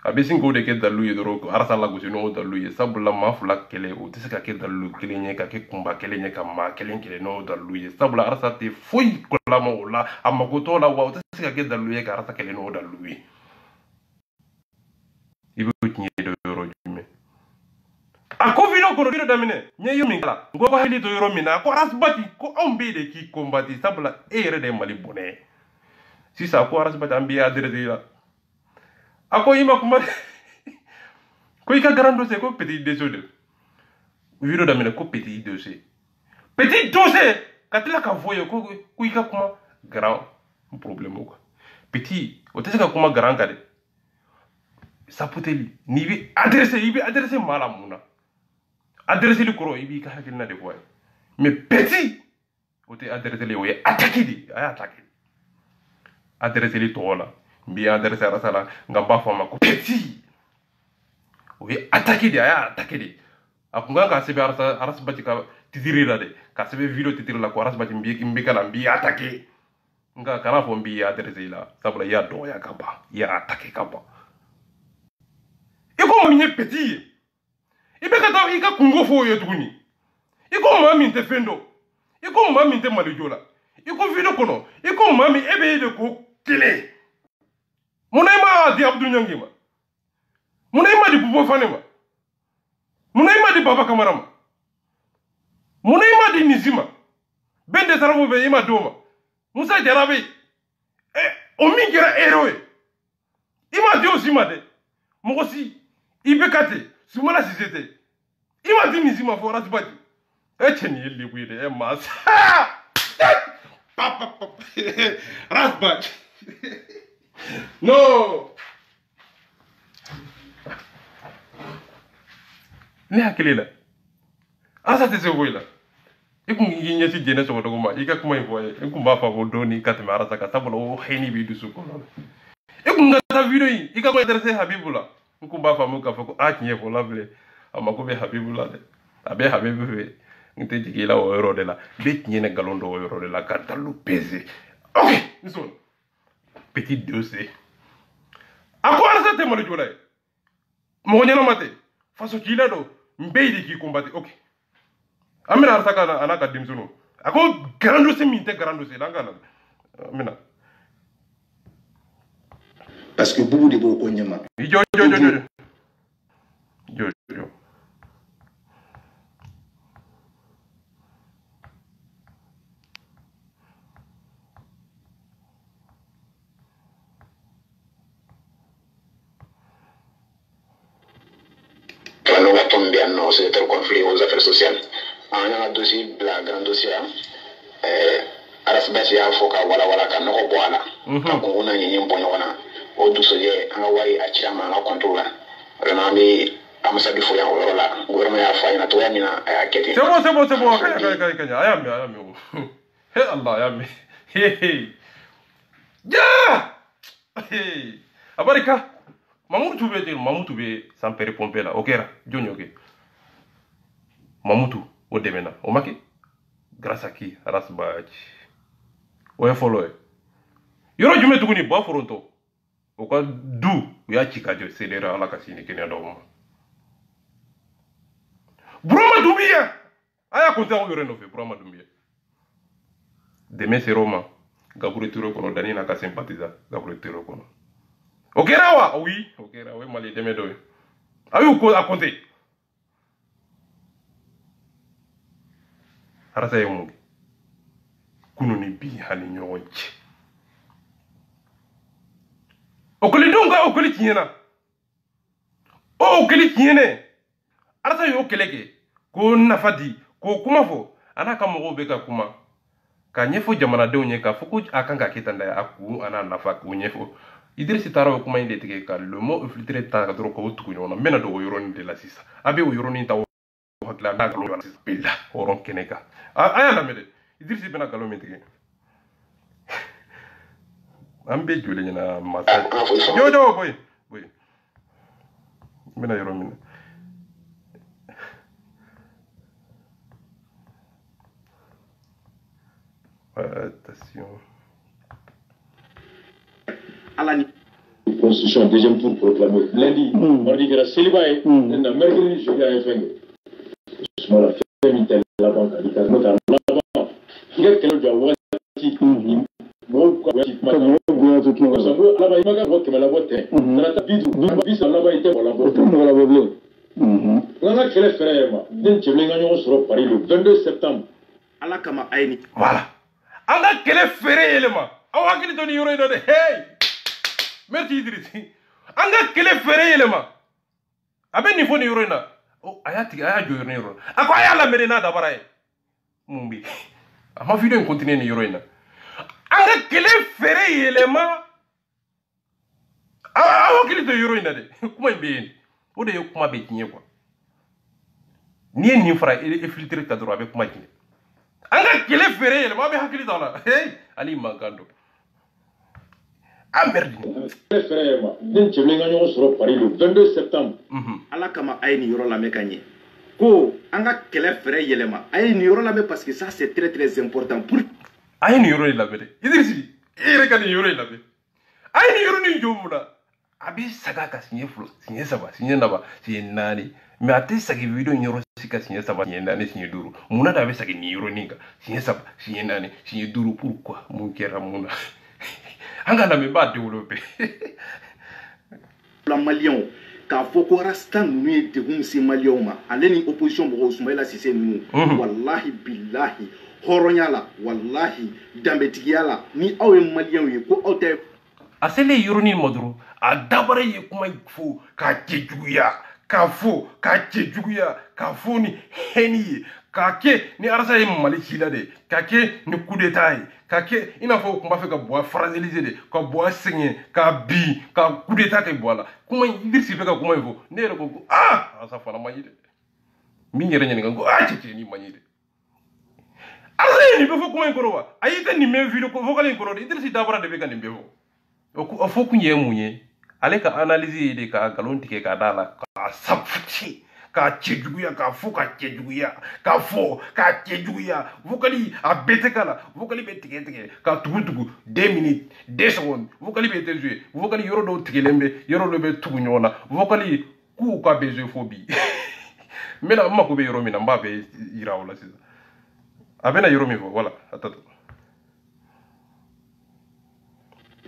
abesin ko de ke daluye doro arasa la gusi no daluye sabula mafula kele o tese ka ke dalu kele nye ka ke kumba kele nye ka ma kele no daluye sabula arasa te foi ko la mo la amakoto la wa tese ka ke daluye ka arasa kele no daluye ibu tinye do yoro jume ako video ko video damine nye yo mingala ngo ba hili do yoro mina ko arasbati ko ambe de ki kombati sabula ere de mali bone si sa ko arasbati ambe adere de la ako ima kuma ko ika grand dossier ko petit dossier video damine ko petit dossier katila ka voye ko ika kuma grand problème ko petit o tese ka kuma grand kade sapoteli ni bi adressé malamuna adressé le koro ibi ka hakilina de voye mais petit o te adressé le o ye attaqué di a attaqué adressé li tola mbi adressé rasala ngamba fama ko petit o ye attaqué di a attaqué di akunga ka sebe aras bati ka titiri la de ka sebe video titiri la ko aras bati mbi kala mbi attaqué nga kana fo mbi adressé la sabula ya do ya kaba ya attaqué kaba iko mo nye petit ibe ka ta ika kungo fo ye tuguni iko mami te fendo iko mami te malijola iko video kono iko mami ebe de ko kele munayma di abdou nyangima munayma di bubo fanema munayma di baba kamarama munayma di nizima bende sarabo be ima doma musa jarabe o mingira eroe ima di osima de mokosi ibekate sumala sisete ima di nizima fo rasbati echeni yeli buide mas papa rasbati no ni hakili la asa te se woila iku nginya ci jene so doguma ika kuma ifoye iku ba fa bo doni katma arasa ka sabula o heni bi du su ko non iku ngata video yi ika ko adresse habibula iku ba fa mu ka fa ko akinye fo lable amako be habibula de abe habibu fe ngite jigila o euro de la be nyene galondo o euro de la carte lu pese ok nson petit dossier ako arasa te mo jola mo nyano mate faso kila do mbeydi ki combattre ok amina arsa anaka dimsuno ako grand dossier minte grand dossier langa amina parce que boubou de bo ko nyama jo on va tomber en c'est un conflit aux affaires sociales. On a un dossier, la grande dossier, arasbasi ya foka wala ka no boala. Ka ko na nyi mbonyo wana. O dusoye anga wari achama na contrôle. Vraiment mi amasa bifo ya wala. Gouvernement ya fa ina to ya mina akete. C'est bon. Kanya. Ayami. He Allah ayami. Hey. Ya! Hey. Abarika. Mamutu be sans pere pomper là. Okera, jonyo ke. Mamutu o demena. O maki grâce à qui rasbaji. O follow. Yoro jume tuguni ba foronto. O ka du ya chikajo selera ala kasini kenya do. Broma Doumbia. Aya konta o yoro no fe Broma Doumbia. Deme se Roma. Gabure turo kono dani na ka sympathiser Gabure turo kono. Okerawa, oui, Okerawa, mali demedo. Ayu ko akonte. Arasa yemungi. Kuno ni bi hani nyonche. Okoli donga okoli tiena. O okoli tiene. Arasa yo keleke. Ko nafadi, ko kumafo. Anaka mogo beka kuma. Ka nyefo jamana de onyeka fuku akanga kitanda aku ana nafa ku nyefo. Idriss Taro kuma inde tege ka le mot filtré ta ka dro ko tuku nyona mena do yoroni de la sisa abe o yoroni ta hakla na galo la sisa billa oron keneka aya la mede Idriss bena galo metege ambe jole nyina masa yo boy mena yoroni attention à la Constitution, deuxième tour proclamé. Lundi, mardi, il y a célibat. Mercredi, je vais à FNG. Je me fais une telle la banque. Il y a une il y a quelqu'un qui a oublié. Voilà. Anga kele fere elema. Awa kili toni yoro ino de hey. Merci Idriss. Anga kele fere elema. Abe ni foni yoro ina. Oh ayati aya jo yoro. Ako aya la merena da baraye. Mumbi. Ama video en continue ni yoro ina. Anga kele fere elema. Awa kili to yoro ina de. Kuma mbe. O de yo kuma be kinye kwa. Ni fara e filtre ka dro abe kuma kinye. anga kele fere yele ma be hakili tala hey ali magando amerdi frère ma den chemle nga ñoo soro Paris le 22 septembre ala kama ay ni yoro la mekanye ko anga kele fere yele ma ay ni yoro la me parce que ça c'est très important pour ay ni yoro la be Idrissi ere kan yoro la be ay ni yoro ni jomuna abi saga ka sinye flo sinye saba sinye naba sinye nani mais ate sagi video nyoro sika sinye saba sinye nani sinye duru muna da be sagi ni yoro ninga sinye saba sinye nani sinye duru pourquoi mon kera muna anga na me ba développer la malien ka foko rasta nunu de gum si malien ma aleni opposition bo Soumaïla Cissé nunu wallahi billahi horonyala wallahi dambetigiala ni awe malien yi ko awte asele yoroni modro a dabare ye kuma fo ka jejuya ka fo ka jejuya ka fo ni heni ka ke ni arasa ye mali chila de ka ke ni coup d'état ka ke ina fo kuma fe ka bois fragiliser de ka bois signer ka bi ka coup d'état ke bois la kuma Idrissi fe ka kuma fo ne re ko asa fana mayi de mi yere nyani ngo tete ni mayi de arasa ni be fo kuma ko wa ayita ni me video ko vocal ko Idrissi dabara de be ka ni be fo o fo kunye munye ale ka analyse de ka galon tike ka dala ka sapti ka chejuguya ka fo ka chejuguya ka fo ka chejuguya vocali a bete kala vocali be tike ka tugutugu 2 minutes 2 secondes vocali be te jouer vocali yoro do tike lembe yoro do be tugu nyona vocali ku ka besoin phobie mena mako be yoro mina mbabe ira wala sisa abena yoro mi voilà atatu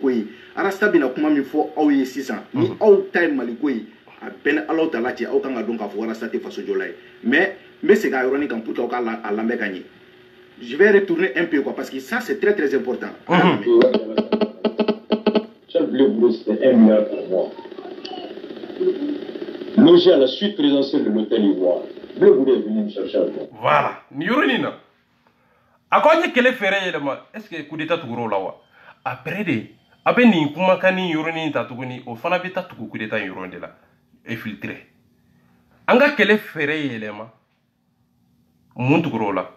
oui arasta bina kuma mi fo aw ye sisan ni aw tay maliko yi a ben alaw ta lati aw kan ga don ka fo arasta te faso jolay mais c'est ga yoroni kan pour ka la lambe gagner je vais retourner un peu quoi parce que ça c'est très important Charles Bleu Boulot c'était 1 milliard par mois logé à la suite présidentielle de l'hôtel Ivoire Bleu Boulot est venu me chercher à moi voilà ni yoroni na akonye kele fere yelema est-ce que coup d'état tuguro lawa après de abe ni kuma kani yoroni ta tuguni o fana be ta tugu coup d'état yoronde la infiltré anga kele fere yelema mun tuguro la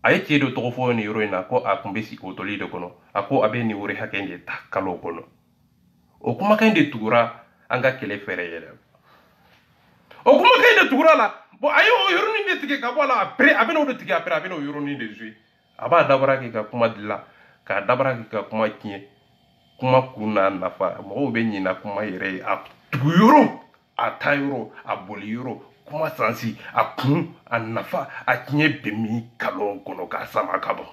ay cedo to fo ni yorina ko akumbe si otoli de kono ako abe ni wori hakende ta kalo kono o kuma kande tugura anga kele fere yelema o kuma kande tugura la bo ayo yoroni de tike ka bola après abe no de tike après abe no yoroni de jouer aba dabara ke ka kuma dilla ka dabara ke ka kuma kinye kuma kuna nafa mo be nyina kuma yere a tuyuro a tayuro a boliro kuma sansi a kun a nafa a kinye bemi kalon kono ka sama kabo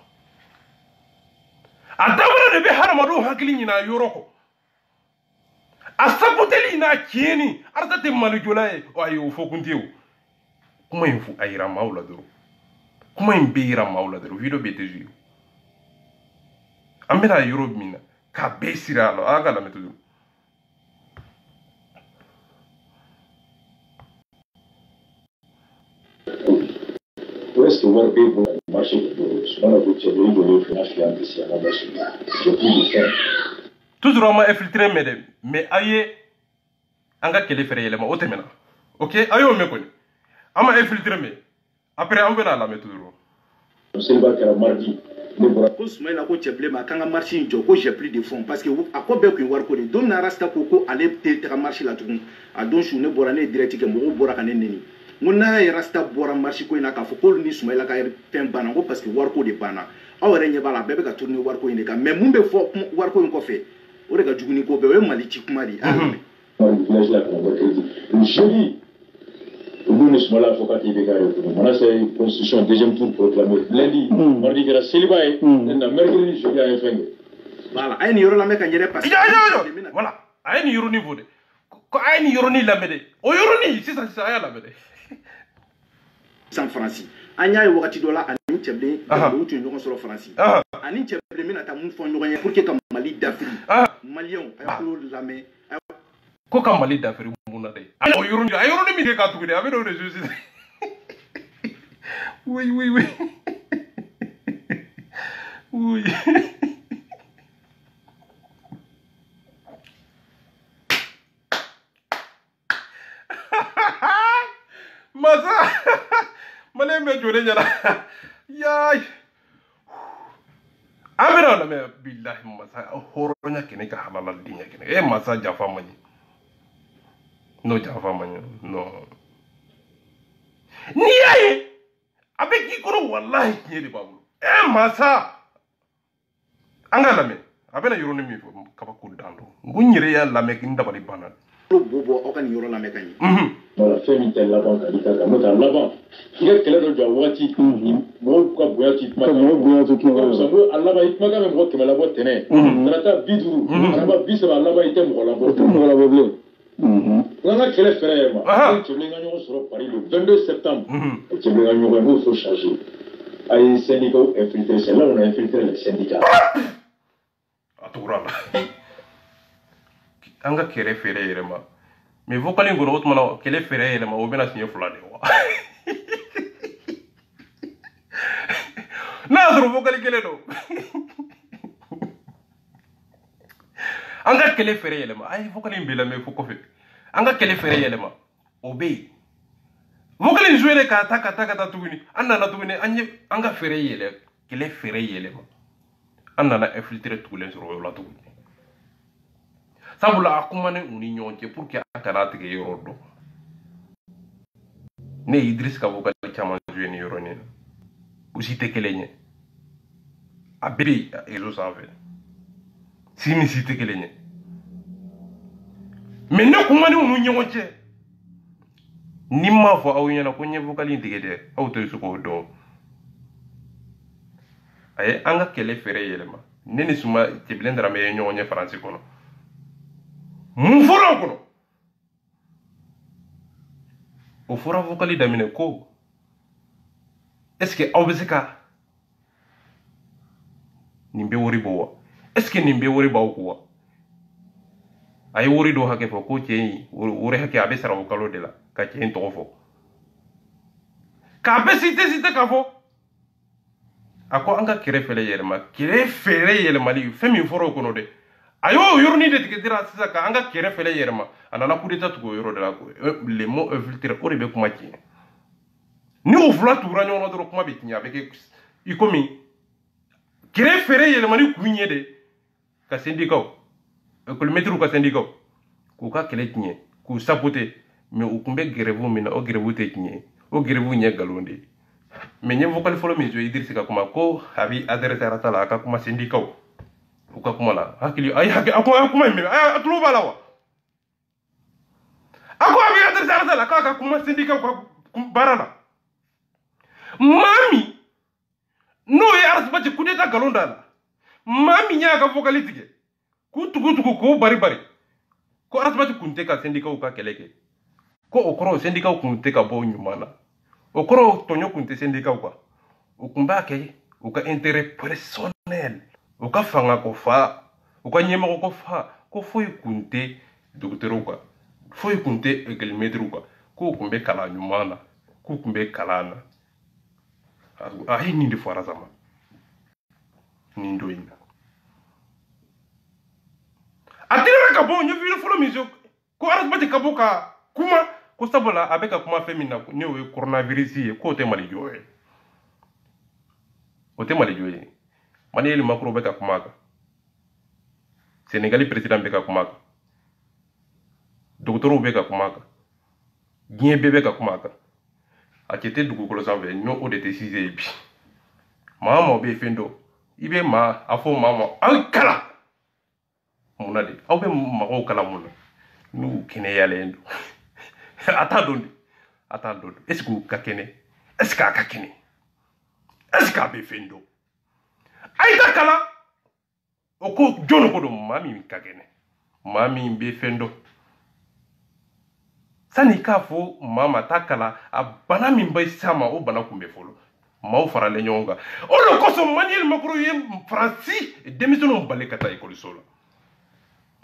a dabara de be haramado hakili nyina yoro ko a saboteli na kieni artate malijolae o ayo fokuntiwo kuma infu ayira maula duro kuma imbira maula duro video bete juyo amena Europe mina ka besira lo aga la méthode est-ce que voir payer pour le marché de souvent la voiture de l'île financière de Siana Bachina j'ai plus de temps toujours ma infiltré mais aye anga kele fere yele ma otemena ok ayo me koni ama infiltré mais après on va la méthode c'est le cas mardi ko Soumaïla ko cheble ma kanga marché njo ko j'ai plus de fonds parce que a ko be ko war ko ni don na rasta ko ale te ta marché la tukun a don shu ne borane direct ke mo bora kan neni mun na rasta bora marché ko ina ka fo ko ni Soumaïla ka fen bana ko parce que war ko de bana aw re nya bala bebe ka tourner war ko ine ka mais mun be fo war ko ko fe o re ka juguni ko be we mali ci kuma di village là qu'on va crédit jeudi nous sommes là, il faut pas qu'il y ait des gars. C'est une constitution, deuxième tour proclamé. Lundi, mardi, il y a célibat. Mercredi, je viens à fin. Voilà, aïe ni yoro la mec, il pas. Voilà, aïe ni yoro niveau de. Aïe ni yoro ni la mede. O yoro ni, c'est ça, c'est ça, la mede. San Francis. Anya yi wakati dola ani cheble da wutu nyogon solo France. Ani cheble mina ta mun fon nyogon pour que Mali d'Afrique. Malien ayako lame. Ko ka Mali d'Afrique muna de. O yoro ni mi de ka tugude avec le jeu. Oui. Oui. Masa. Malem be jode nyara. yaay amira la me billahi masa horonya kene ka halala dinya kene masa jafa mani no jafa mani no ni yayi avec qui koro wallahi kiyeli babu masa anga lame abena yoroni mi fo kaba ko dando ngunyire ya lame ndabali banan bobo o kan yoro lame kan voilà fait min tel laban kadika ka mota laban kiga kele do jwa wati mo ko boyati ma mo boyati ki ko so mo alaba itma ga mo kemala bo tene nata biduru alaba bisa alaba item ko labo ble nga kele fere ma ci li nga ñoo soro Paris le 22 septembre ci li nga ñoo mo so changer ay syndicats infiltrés c'est là on a infiltré les syndicats atura anga kere fere yere ma mais vocal ngoro otmana kele fere yere ma obena signé fula de wa na azro vocal kele do anga kele fere yele ma ay vocal mbila me fuko fe anga kele fere yele ma obey vocal jouer ka taka tuguni anna na tuguni anga fere yele kele fere yele ma anna na infiltrer tout les sur la tuguni sabula akumane uni nyonche pour que akana tige yorodo ne Idriss ka vocal chama jouer ni yoroni aussi te kelenye abiri ezo save sini si te kelenye mais ne kumane uni nyonche nimma fo aw nyana ko nye vocal intigede aw to suko do ay anga kele fere yelema neni suma te blendra me nyonye français kono mun fura kono o fura vocali damine ko est-ce que aw bezeka nimbe wori bo est-ce que nimbe wori ba ko ay wori do hake fo ko cey wori hake abe sara vocalo de la ka cey to fo ka be cité ka fo ako anga kere fele yelma li femi foro kono de ayo yorni de tigedira sisa ka anga kere fele yerma anana kudeta tugo yoro de la ko les mots infiltrés oribe kuma ki ni o fula tura nyono dro kuma be tinya avec ikomi kere fere yerma ni kunye de ka syndicats ko le mettre ka syndicats ko ka kele tinye ko sapoter mais o kumbe grève mina o grève te tinye o grève nye galonde mais nye vocal folo mi jo Idriss ka kuma ko habi adresse ratala ka kuma syndicats uka kuma la hakili ay haki akuma mi ay atlo bala wa ako abi adresse ratala ka kuma syndicat ko barala mami no ya arsbati kudeta galonda la mami nya ka vocalitique ku tugu ko bari ko arsbati kunte ka syndicat ka keleke ko okoro syndicat kunte ka bo nyumana okoro tonyo kunte syndicat ko ukumba ke uka intérêt personnel uka fanga ko fa uka nyema ko fa ko foi kunte docteur ko foi kunte egelmetru ko kumbe kala nyumana ko kumbe kalana ahi nindi fara zama nindo ina atira ka bon nyu vile folo mizo ko arasbati ka boka kuma ko sabula abeka kuma femina ni o coronavirus ko te mali joye o te mali joye mani ele makro beka kuma ka Sénégali président beka kuma ka docteur beka kuma ka gien bebe ka kuma ka akete dugu kolo sanfɛ no o de tɛ sise bi maa ma bɛ fɛn dɔn i bɛ maa a fɔ maa ma aw kala mun na de aw bɛ mɔgɔw kala mun na n'u kɛnɛyalen don a t'a dɔn de a t'a dɔn est ce que u ka kɛnɛ est ce que a ka kɛnɛ est ce que a bɛ fɛn dɔn a yi ta kala o ko jɔn ko don maa min ka kɛnɛ maa min bɛ fɛn dɔn sani k'a fɔ maa ma ta kala a bana min bɛ s'a ma o bana kun bɛ fɔlɔ maaw faralen ɲɔgɔn kan o de kosɔn Manuel Macron ye Faransi denmisɛnninw bali ka taa ekɔliso la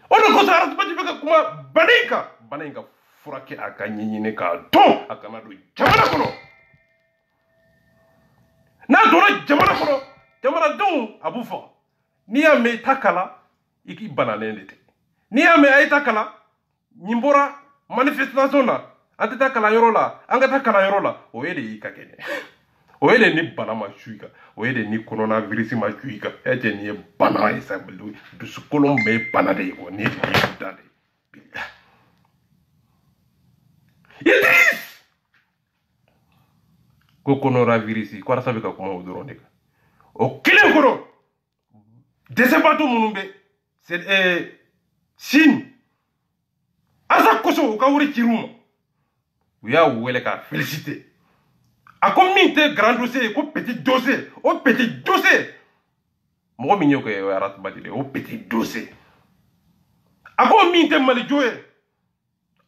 o de kosɔn Arabati bɛ ka kuma bana in ka furakɛ a ka ɲɛɲini k'a dɔn a kana don jamana kɔnɔ n'a donna jamana kɔnɔ jamanadenw a b'u faga n'i y'a mɛn i ta kala i k'i banalen de tɛ n'i y'a mɛn a ye ta kala nin bɔra manifestation na an tɛ taa kalanyɔrɔ la an ka taa kalanyɔrɔ la o ye de y'i ka kɛnɛ o ye de ni bana ma su i kan o ye de ni coronavirus ma su i kan e tɛ nin ye bana ye sa dusukolon bɛɛ ye bana de ye quoi ni ye da de Idriss ko coronavirus ko arasa bɛ ka kuma o dɔrɔn de kan o kelen kɔrɔ dɛsɛbaatɔ minnu bɛ Sine asa koso u ka wari cir'u ma u y'a wele k'a féliciter a ko min tɛ grand dossier ko petit dossier o petit dossier mɔgɔ min y'o kɛ o ye Arasabati de o petit dossier a ko min tɛ Mali jo ye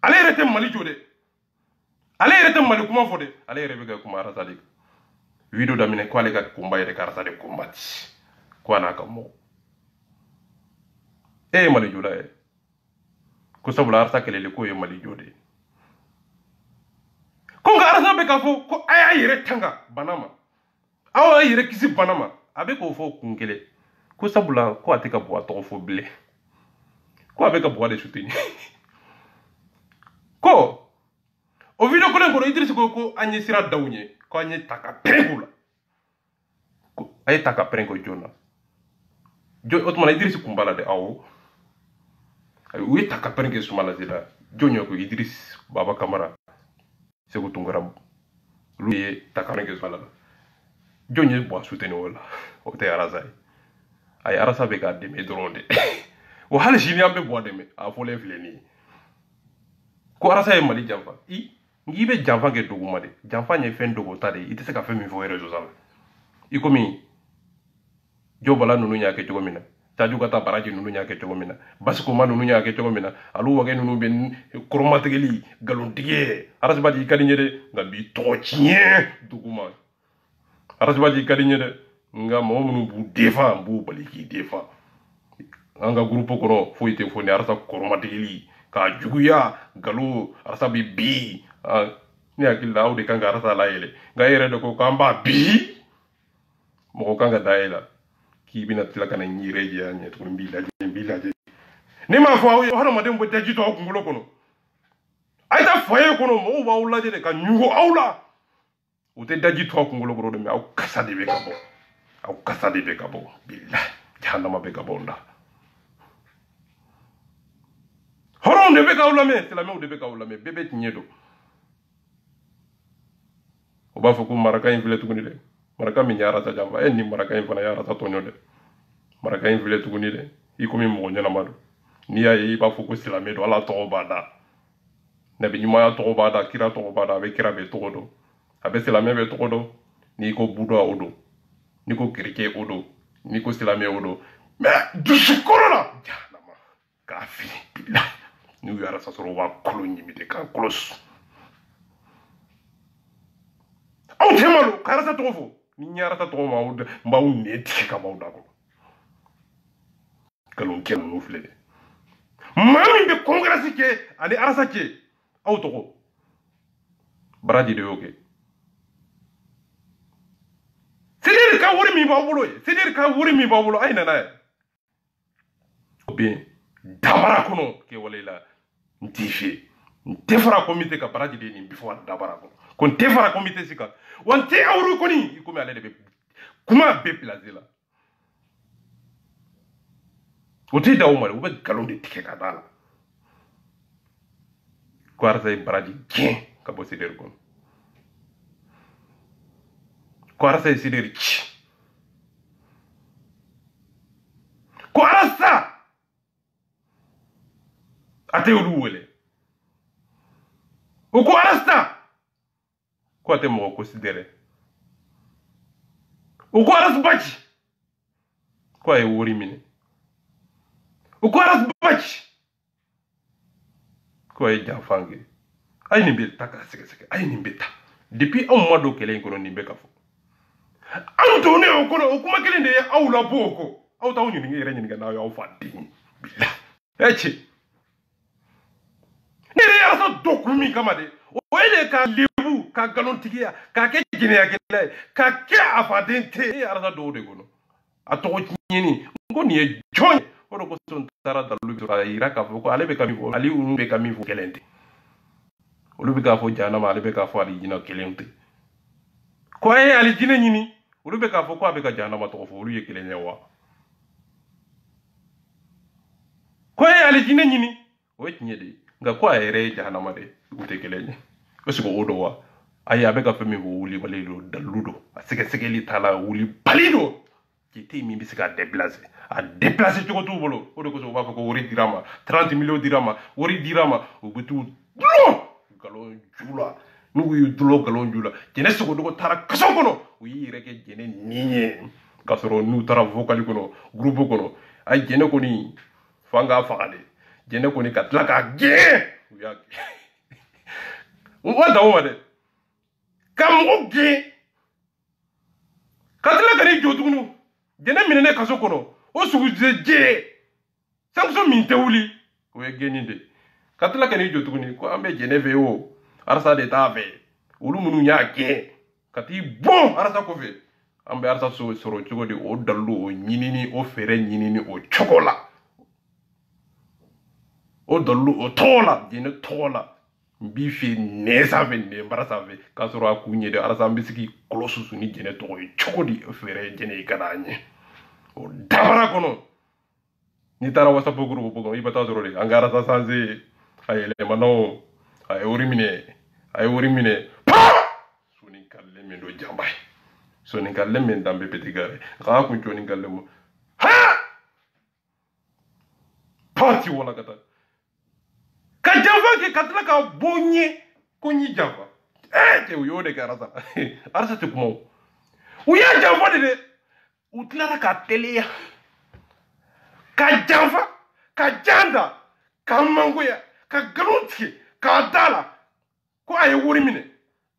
ale yɛrɛ tɛ Mali jo de ale yɛrɛ tɛ Mali kuma fɔ de ale yɛrɛ bɛ ka kuma Arasa de kan video daminɛ ko ale ka kunba yɛrɛ ka Arasa de combattre ko a n'a ka mɔgɔ e ye Mali jola ye ko sabula Arasa kɛlɛli ko ye Mali jo de ye ko nka Arasa bɛ k'a fɔ ko a y'a yɛrɛ tanga bana ma aw y'a yɛrɛ kisi bana ma a bɛ k'o fɔ kun kelen ko sabula ko a tɛ ka bɔ a tɔgɔ fɔ bilen ko a bɛ ka bɔ a de soutenir ko o video kelen kɔnɔ Idriss ko an ye sira daw ɲɛ ko an ye ta ka pɛrɛn k'u la ko a ye ta ka pɛrɛn k'o joona o tuma na Idriss kun b'a la de awɔ u ye ta ka pɛrɛn kɛ Sumala la jɔn ye ko Idriss Baba Kamara Segu Tunkara olu ye ta ka pɛrɛn kɛ Sumala la jɔn ye bɔ a soutenir o la o tɛ Arasa ye a ye Arasa bɛ k'a dɛmɛ dɔrɔn de o hali sini an bɛ bɔ a dɛmɛ a fɔlen filɛ nin ye ko Arasa ye Mali janfa n'i bɛ janfa kɛ dogoma de janfa ye fɛn dogota de i tɛ se ka fɛn min fɔ réseau sanfɛ i komi Jobala ninnu y'a kɛ cogo min na Tajukata Baraji ninnu y'a kɛ cogo min na Basikoma ninnu y'a kɛ cogo min na alu wage ninnu bɛ kɔrɔmatigɛli nkalontigɛ Arasabati ka di n ye dɛ nka b'i tɔgɔ tiɲɛ duguma Arasabati ka di n ye dɛ nka mɔgɔ minnu b'u défend n b'u bali k'i défend an ka groupe kɔnɔ foyi tɛ fɔ ni Arasa kɔrɔmatigɛli k'a juguya nkalon Arasa bɛ bi ne hakili la aw de kan ka Arasa layɛlɛ nka e yɛrɛ de ko k'an b'a bi mɔgɔ kan ka da e la k'i bɛna tila ka na n yɛrɛ jɛ a ɲɛ tuguni n b'i lajɛ ne m'a fɔ aw ye hadamadenw bɛ daji to aw kunkolo kɔnɔ a ye taa foyer kɔnɔ mɔgɔw b'aw lajɛ de ka ɲugu aw la u tɛ daji to aw kunkolo kɔnɔ de mɛ aw kasa de bɛ ka bɔ aw kasa de bɛ ka bɔ bilahi jahanama bɛ ka bɔ n da hɔrɔnw de bɛ k'aw lamɛn silamɛw de bɛ k'aw lamɛn bɛɛ bɛ tiɲɛ dɔn o b'a fɔ ko maraka in filɛ tuguni dɛ maraka min ye Arasa janfa ni maraka in fana ye Arasa tɔɲɔ dɛ maraka in filɛ tuguni dɛ i komi mɔgɔ ɲɛnama don n'i y'a ye i b'a fɔ ko silamɛ don Ala tɔgɔ b'a da nabi ɲumanya tɔgɔ b'a da kira tɔgɔ b'a da a bɛ kira bɛ tɔgɔ dɔn a bɛ silamɛ bɛ tɔgɔ dɔn n'i ko buda o don n'i ko kereke o don n'i ko silamɛ o don mɛ dusukolo la jahanama k'a fili bilahi n'u ye Arasa sɔrɔ u b'a kolo ɲimi de k'a kɔlɔsi aw tɛ malo ka Arasa tɔgɔ fɔ ni n ye Arasa tɔgɔ ma n b'aw nɛ tigɛ ka b'aw da kɔnɔ nkalon kɛ ninnu filɛ dɛ maa min bɛ congrès kɛ ani Arasa cɛ aw tɔgɔ Baraji de y'o kɛ c'est-à-dire ka wari min b'aw bolo ye c'est-à-dire ka wari min b'aw bolo a ye na n'a ye bien dabara kɔnɔ kɛwale la n t'i fɛ n tɛ fara comité ka Baraji de nin bi fɔ dabara kɔnɔ ko n tɛ fara comité si kan wa n tɛ awru kɔni i komi ale de bɛ kuma bɛɛ placer la o tɛ da o ma dɛ u bɛ nkalon de tigɛ ka da la ko Arasa ye Baraji gɛn ka bɔ CDR kɔnɔ ko Arasa ye CDR ci ko Arasa a tɛ olu wele o ko Arasa ko a tɛ mɔgɔ considéré o ko Arasabati ko a ye wari minɛ o ko Arasabati ko a ye janfa kɛ a ye nin bɛ ta k'a sɛgɛsɛgɛ a ye nin bɛ ta depuis anw ma don kɛlɛ in kɔnɔ nin bɛ ka fɔ anw donnen o kɔnɔ o kuma kelen de ye aw labɔ o kɔ aw t'aw yɛrɛ ɲininka n'aw y'aw fa den ye bilahi cɛ ne yɛrɛ ye Arasa dɔ kun min kama de o ye de ka lebu ka nkalontigiya k'a kɛ jɛnɛyakɛla ye k'a kɛ a faden tɛ e ye Arasa dɔw de kɔnɔ a tɔgɔ tiɲɛni n ko nin ye jɔn ye o de kosɔn n taara dalilu sɔrɔ a yira k'a fɔ ko ale bɛ ka min fɔ ale bɛ ka min fɔ kelen tɛ olu bɛ k'a fɔ jahanama ale bɛ k'a fɔ alijinɛ kelen tɛ ko ay ali jinne ñini olu be ka fo ko abe ka jahanama to fo olu ye kelen wa ko ay ali jinne ñini o tiñe de nga ko ay re jahanama de ute kelen o siko odo wa ay abe ka fami wo wuli balido daludo asike sekeli tala wuli balido kiti mi bisika déplacer cogo tu bolo o de ko so ba ko wori dirama 30 millions dirama wori dirama o butu galon jula nugu yu dulo galon jula jene sogo dogo tara kaso kono o yi reke jene niñe kasoro nu tara vocal kono groupe kono ay jene ko ni fanga faade jene ko ni katla ka ge ya o da o de kam o ge katla ka ni jodugunu jene minene kaso kono o sugu je samso min tewuli o ye geni de katla ka ni joduguni ko ambe jene ve o arsa de tave ulu munu nya ge kati bon arsa ko fe ambe arsa so soro chugo de o dallu o nyinini o fere nyinini o chokola o dallu o tola jene tola bi fi nesa ve ne barasa ve kasoro akunye de arsa mbisiki kolosusu ni jene to o chokodi o fere jene kadanye o dabara kono ni tara wasa poguru pogo ibata zoro de angara sa sanze ayele mano ay orimine soni kalle men do jambay soni kalle men dambe petigare ka ku joni kalle mo ha parti wala kata ka jamba ke katla ka bonye ko ni jamba te uyo de karasa arsa te kumo uya jamba de utlara ka telia ka jamba ka janda ka mangoya ka galonti ka dala ko ay wuri mine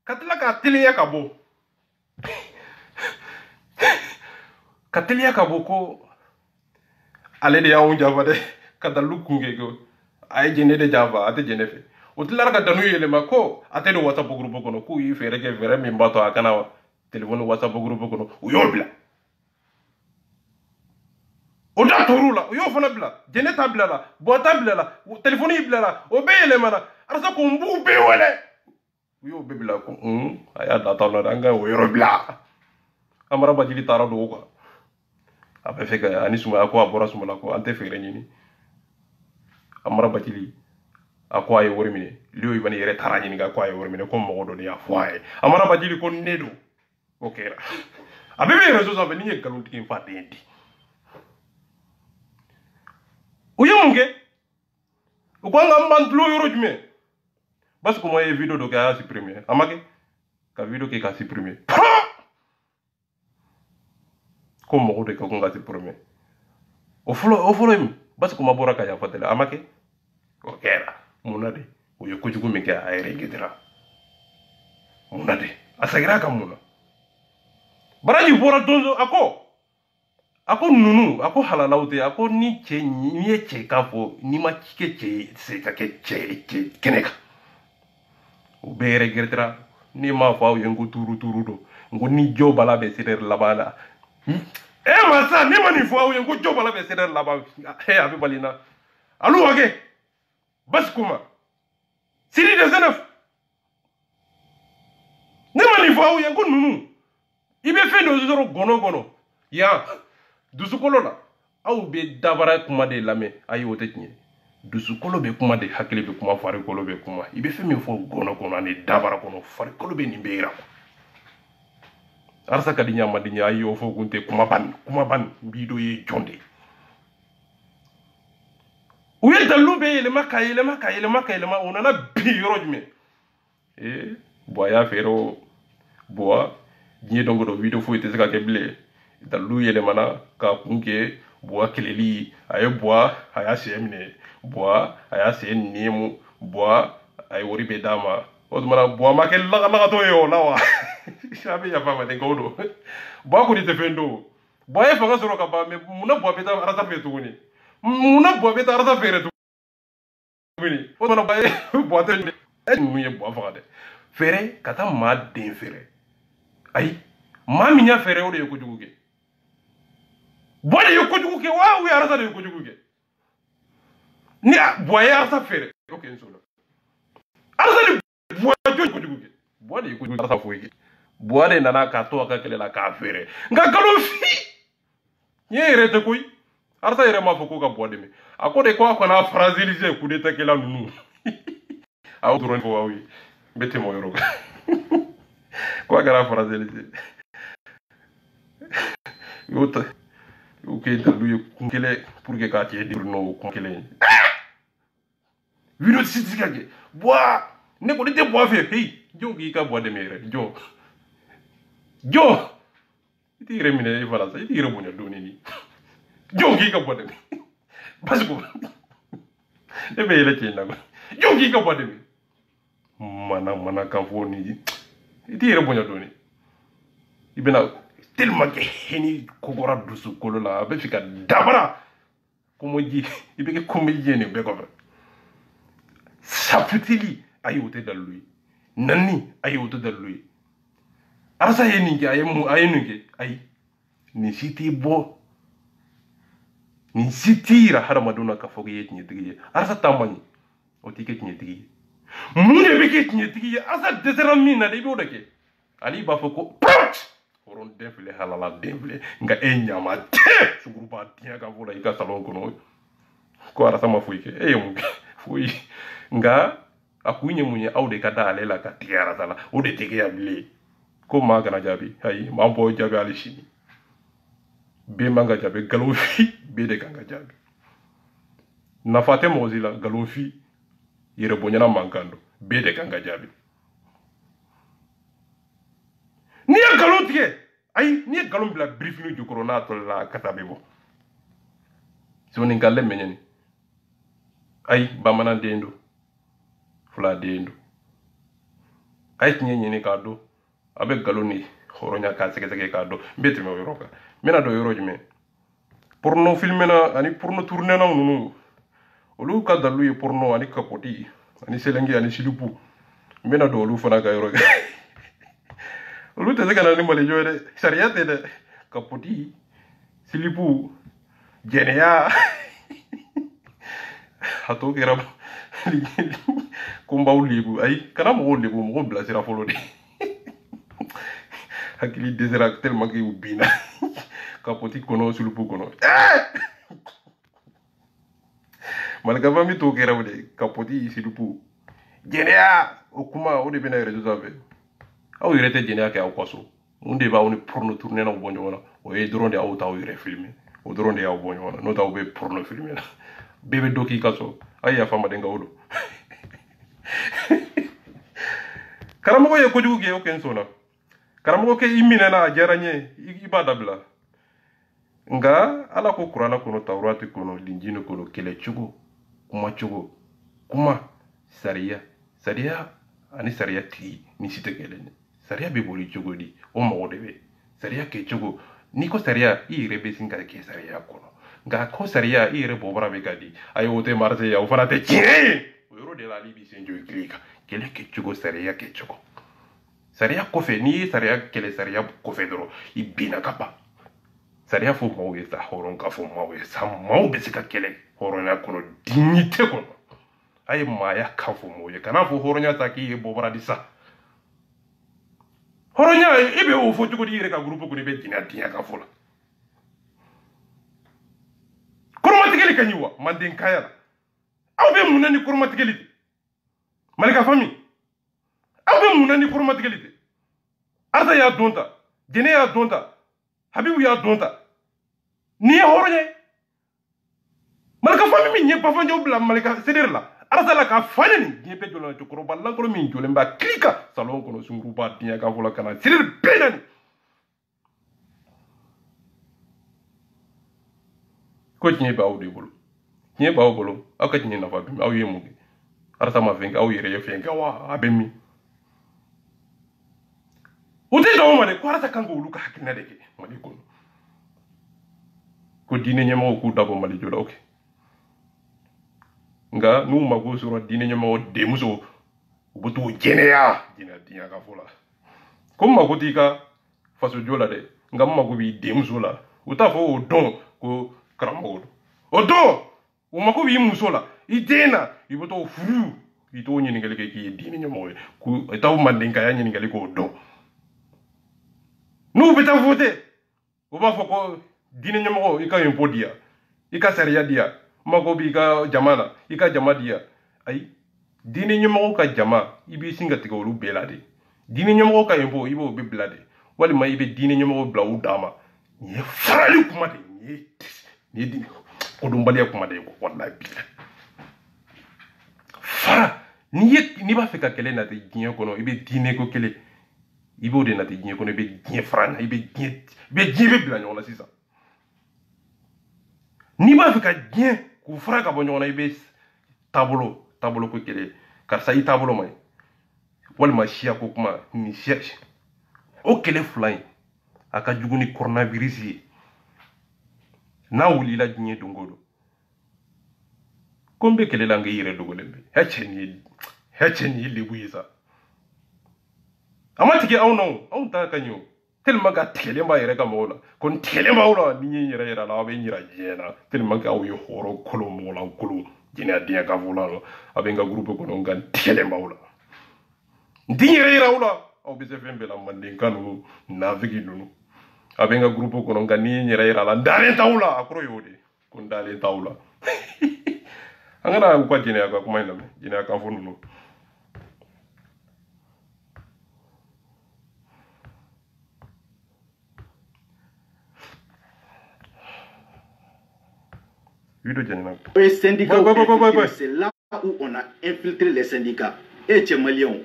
katla ka telia ka bo ka telia ka bo ko ale de yawo java de ka dalu kunge go ay jene de java ate jene fe utlara ka danu yele mako ate do whatsapp group ko no ku yi fere ke fere mi mbato akana telephone whatsapp group ko no uyobla o da torula o yo fana bila jene ta bila la bo ta bila la telephone yi bila la o be yele mana arsa ko mbu be wele yo be bila ko aya da ta no danga o yoro bila amara bajili tara do ko abe feka ani suma ko abora suma la ko ante fere nyini amara bajili akwa ye wori mine liyo ibani yere tara nyini ga kwa ye wori mine ko mo do ni afwaye amara bajili ko nedo okera abe be rezo sa be ni ngalon tikin fa dendi uyemunge ukwanga mbandlo yoro jume basi ko moye video do ka supprimer amake ka video ke ka supprimer ko mo de ko nga supprimer o folo mi basi ko mabora ka ya fatele amake okera munade uyo kujugu me ka ayre gidira munade asagira ka muna baraji bora donzo ako nunu ako halalawte ako ni che ni ye che kafo ni ma chike che se ka ke che keneka o bere gertra ni ma fa o yengo turu do ngo ni jo bala be seder labana ma sa ni ma ni fa o yengo jo bala be seder labana he abi balina alu wage bas kuma siri de zanaf ni ma ni fa o yengo nunu ibe fe do zoro gono ya dusukolo la aw be dabara kuma de lame ayi wote tiɲɛ dusukolo be kuma de hakili be kuma farikolo be kuma i be fɛn min fɔ gɔnɔ ani dabara kɔnɔ farikolo be nin bɛ yira arsa ka di ɲamadiɲɛ ayi o fɔ kun tɛ kuma ban bi do ye jɔn de u ye dalilu bɛ yɛlɛma ka yɛlɛma o nana bi yɔrɔ jumɛn buwa y'a feere o buwa diɲɛ dɔn ko dɔ video foyi tɛ se ka kɛ bilen dalilu yɛlɛmana ka kun kɛ buwa keleli a ye buwa a y'a sen minɛ buwa a y'a sen nɛɛmu buwa a ye wari bɛ d'a ma o tuma na buwa ma kɛ lagatɔ ye o la wa a bɛ yafa ma denkɛw don buwa kɔni tɛ fɛn don buwa ye fanga sɔrɔ ka ban mɛ munna buwa bɛ taa arasa fɛ tuguni munna buwa bɛ taa arasa fɛrɛ tuguni o tuma na buwa ye buwa tɛ ninnu ye buwa faga dɛ fɛrɛ ka taa maa den fɛrɛ ayi maa min y'a fɛrɛ o de ye kojugu kɛ buwa de ye kojugu kɛ wa ou arasa de ye kojugu kɛ ni buwa ye arasa fɛrɛ ok n sɔnna arasa de buwa jɔn kojugu kɛ buwa de ye kojugu arasa foyi kɛ boire nana ka to ka kele la ka fere nga galon fi nye rete koy arta yere ma foko ka boire me akode ko akona fragiliser coup d'état kela nunu aw drone fo wawi bete mo yoro ko gara fragiliser yota ok dalu kunkele pour que ka tie dir no kunkele video sitikage bois ne ko de bois fe hey jo gi ka bois de mere jo iti remine voilà ça iti rebunya doni ni jo gi ka bois de parce que e be ile tena ko jo gi ka bois de mana kan fo ni iti rebunya doni ibena tellement que heni kokora dusu kolola be fika dabara como ji ibe ke comédien be ko saputili ayote dalui nani ayote dalui arsa yeni ke ayemu ayenu ke ay ni siti bo ni sitira hara maduna ka foge yetni digi arsa tamani o tiket ni digi mune be ke ni digi asa determine de be odake ali ba foko oron defle halala defle nga enyama te suguruba tiya ka vola ika salon kono ko ara sama fuike mu fui nga akunye munye aude ka dale la ka tiara sala o de tege ya bile ko ma kana jabi hay ma bo jabi ali shini be manga jabi galofi be de kanga jabi na fate mozila galofi yere bonyana mankando be de kanga jabi ni galon tie ay ni galon bla briefing du corona to la katabebo so ni galle meneni ay bamana dendo fula dendo ay tinye ni kado abe galoni horonya ka seke kado beti me yoroka mena do yoroji me porno filmena ani porno tourner na nunu olu ka dalu ye porno ani kapoti ani selengi ani silipu mena do olu fana ka yoroga olu te kana ni male jode sariate de kapoti silipu jenea hato kera kumba ulibu ay kana mo ulibu mo blasira folo de hakili desera tellement que ubina kapoti kono silipu kono malaka fami to kera de kapoti silipu jenea okuma o de bena rezo zave aw yirete jenea ke aw kwaso unde ba oni porno tourner na bonjo wala o e drone de aw taw yire filmer o drone de aw bonjo wala no taw be porno filmer bebe doki kaso aya fama de ngawdo karamo ye ko juge o ken sona karamo ke imine na jaranye ibada bla nga ala ko qur'ana ko no tawrati ko no linjino ko no kele chugo kuma sariya ani sariya ti ni site kelene sariya be boli chugo di o mo debe sariya ke chugo ni ko sariya i rebe singa ke sariya ko no nga ko sariya i rebe bobara be gadi ayo wote marse ya o fana te chire o yoro de la libi senjo klika kele ke chugo sariya ke chugo sariya ko fe ni sariya kele sariya ko fe doro i bina kapa sariya fo mo ye sa horon ka fo mo ye sa mo be sika kele horona ko no dignité ko no ay maya ka fo mo ye kana fo horonya ta ki e bobara di sa horonya ibe o fo chugo di re ka groupe ko ni be dina tiya ka fo la kurmatigeli kanywa mandin kayala aw be munani kurmatigeli malika fami aw be munani kurmatigeli arda ya donta jene ya donta habibu ya donta ni horonya malika fami mi nye pa fanjo bla malika seder la arda la ka fanyani nye pe jolana chokoro ballan ko min jole mba klika salon ko no sunguru ba tiya ka fola kana seder benani ko tiɲɛ bɛ aw de bolo tiɲɛ b'aw bolo aw ka tiɲɛ nafa bi aw ye mun kɛ arasa ma fɛn kɛ aw yɛrɛ ye fɛn kɛ wa a bɛ min o tɛ dɔn o ma dɛ ko arasa kan k'olu ka hakilina de kɛ mali kɔnɔ ko diinɛ ɲɛmɔgɔw k'u dabɔ mali jɔ la o kɛ nka n'u mago sɔrɔ diinɛ ɲɛmɔgɔ denmuso u bɛ t'u jɛnɛya diɲɛ ka fɔ la ko n mago t'i ka faso jɔ la dɛ nka n mago b'i denmuso la u t'a fɔ o dɔn ko karamɔgɔ o don o mako b'i muso la i den na i bɛ t'o furu i t'o ɲininkali kɛ k'i ye diinɛ ɲɛmɔgɔ ye ko i t'aw mandenkaya ɲininkali k'o dɔn Nous peut voter. On va faire dîner numéro, il y a un pot dia. Il y a sariya dia. Magobi ka jamana, il y a jama dia. Aïe. Dîner numéro ka jama, il y a singa tika olu belade. Dîner numéro ka impo, il y a belade. Wali ma il y a dîner numéro bla ou dama. Ni frali kuma de ni dîner. Kodumbali kuma de ko wallahi billah. Fara ni ba fe ka kele na te dîner kono, il y a dîner ko kele. Il y a des gens qui ont des francs, il y a des gens qui ont des francs. Ni ba fi ka bien ku fara ka bonyo na ibe tabolo ko kele kar sa tabolo mai wal ma shia ko kuma ni shia o kele fly aka juguni coronavirus yi na wuli la jinye dongodo kombe kele la nga yire dogolembe hecheni lebu yisa amati ke awno ta kanyo tellement ka tele mba yere ka mola kon tele mba wala ni yere la be nyira jena tellement ka uyo horo kolo mola kolo jina dia ka volalo abenga groupe ko non gan tele mba wala ndi yere wala o be se fembe la mande kanu navigi nunu abenga groupe ko non gan ni yere la ndale tawla akro yode kon dale tawla angana ko jina ka kuma ina jina ka fo nunu Les syndicats, c'est là où on a infiltré les syndicats. Et tu es malien.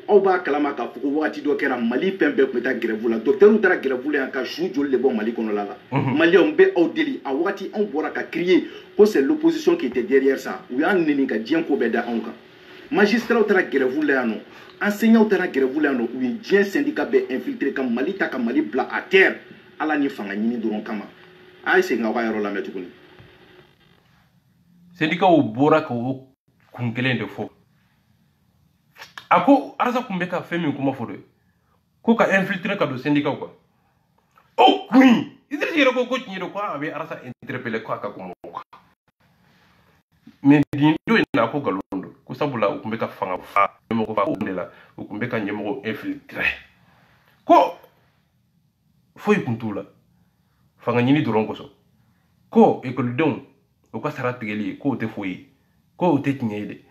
On va clamer qu'à Fououati Dokera Mali Pembe Peta Grevula. Docteur Outara Grevula a joué le bon Mali Konola. Malien B. Audeli, à Wati, on pourra crier que c'est l'opposition qui était derrière ça. Ou y a un nénika Djenko Beda Onka. Magistrat Outara Grevula, enseignant Outara Grevula, où y a un syndicat infiltré comme Mali Taka Mali Bla à terre. À la Nifangani Duron Kama. Aïe, c'est Nawaïro la Metoukouni. Syndicat au bora ko kunkelen de fo ako arasa kumbeka femi kuma fo de ko ka infiltrer ka do syndicat quoi o queen idri jere ko nyiro ko abe arasa interpeller ko aka kuma ko mais dindo ina ko galondo ko sabula kumbeka fanga fa mo ko fa o ndela kumbeka nyemo infiltrer ko fo ikuntula fanga nyini dorongo so ko école don o ka sara tigeli ko te foyi ko te tinyede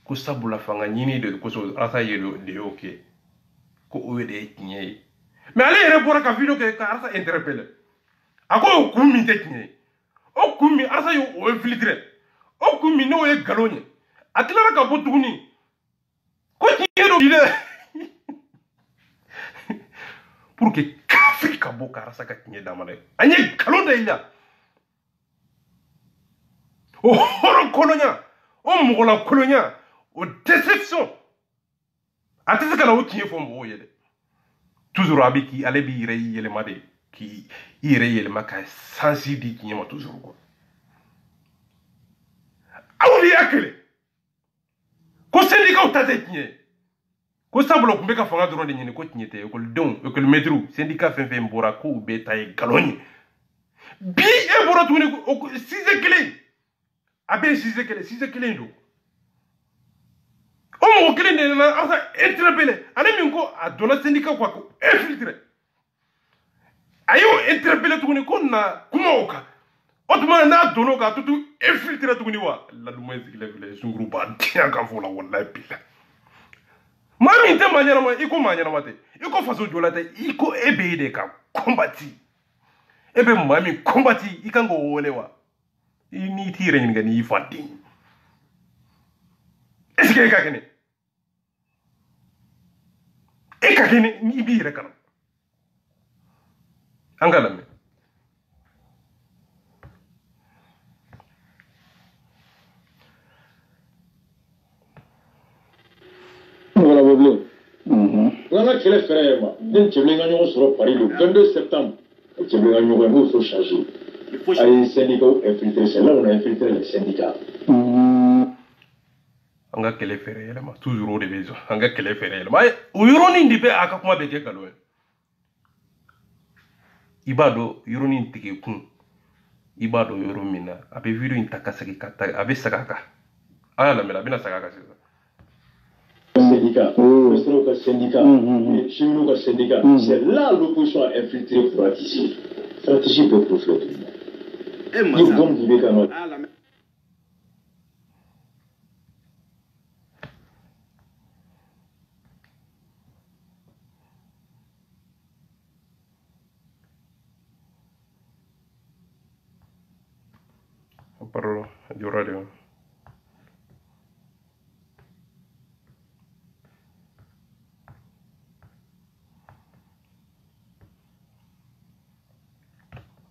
ko sabula fanga nyini de ko so asa yelo de oké ko o de tinyei mais ale ere bora ka video ke ka asa interpeller ako ko mi te tinyei o ko mi asa yo o infiltrer o ko mi no e galonye atlara ka botuguni ko tinyedo dile pour que Afrika boka asa ka tinye damale anye galonda ila o horo kolonya o mogola kolonya o déception atese kana o tiye fo mo yede toujours abiki ale bi ire yele made ki ire yele maka sansi di kinyama toujours ko awli akele ko syndicat o tate kinye ko sablo kumbe ka fanga dron de nyini ko tinyete ko don ko le metro syndicat fe mbora ko be tay galonye bi e bora tuni ko size kele abe size kele ndo o mo kele ne na asa interpeller ale min ko a dona syndicat quoi ko infiltrer ayo interpeller tuguni ko na kuma oka otuma na dono ka tutu infiltrer tuguni wa la lu moy zikile sunguru ba tiya ka fola wallahi billah mami te manyana ma iko manyana mate iko faso jolata iko ebe de ka kombati ebe mami kombati ikango wolewa ni tire ni ngani fati est-ce que ka kene ni bi re kana angala me voilà problème voilà quel est frère ma den tcheblenga nyo soro Paris le 22 septembre tcheblenga nyo mo so charger les syndicats infiltrés, c'est là où on a infiltré les syndicats. Anga kele fere yele ma toujours au début anga kele fere yele ma o yuroni ndipe aka kuma beke kalo ibado yuroni tike kun ibado yoromina abe video intakasaki kata abe sakaka ala mela bina sakaka c'est syndicat, le syndicat, les cheminots syndicat. C'est là l'opposition a infiltré pour ratisser. Stratégie peut profiter tout le monde. Ils vont vivre quand même. Parlo di radio.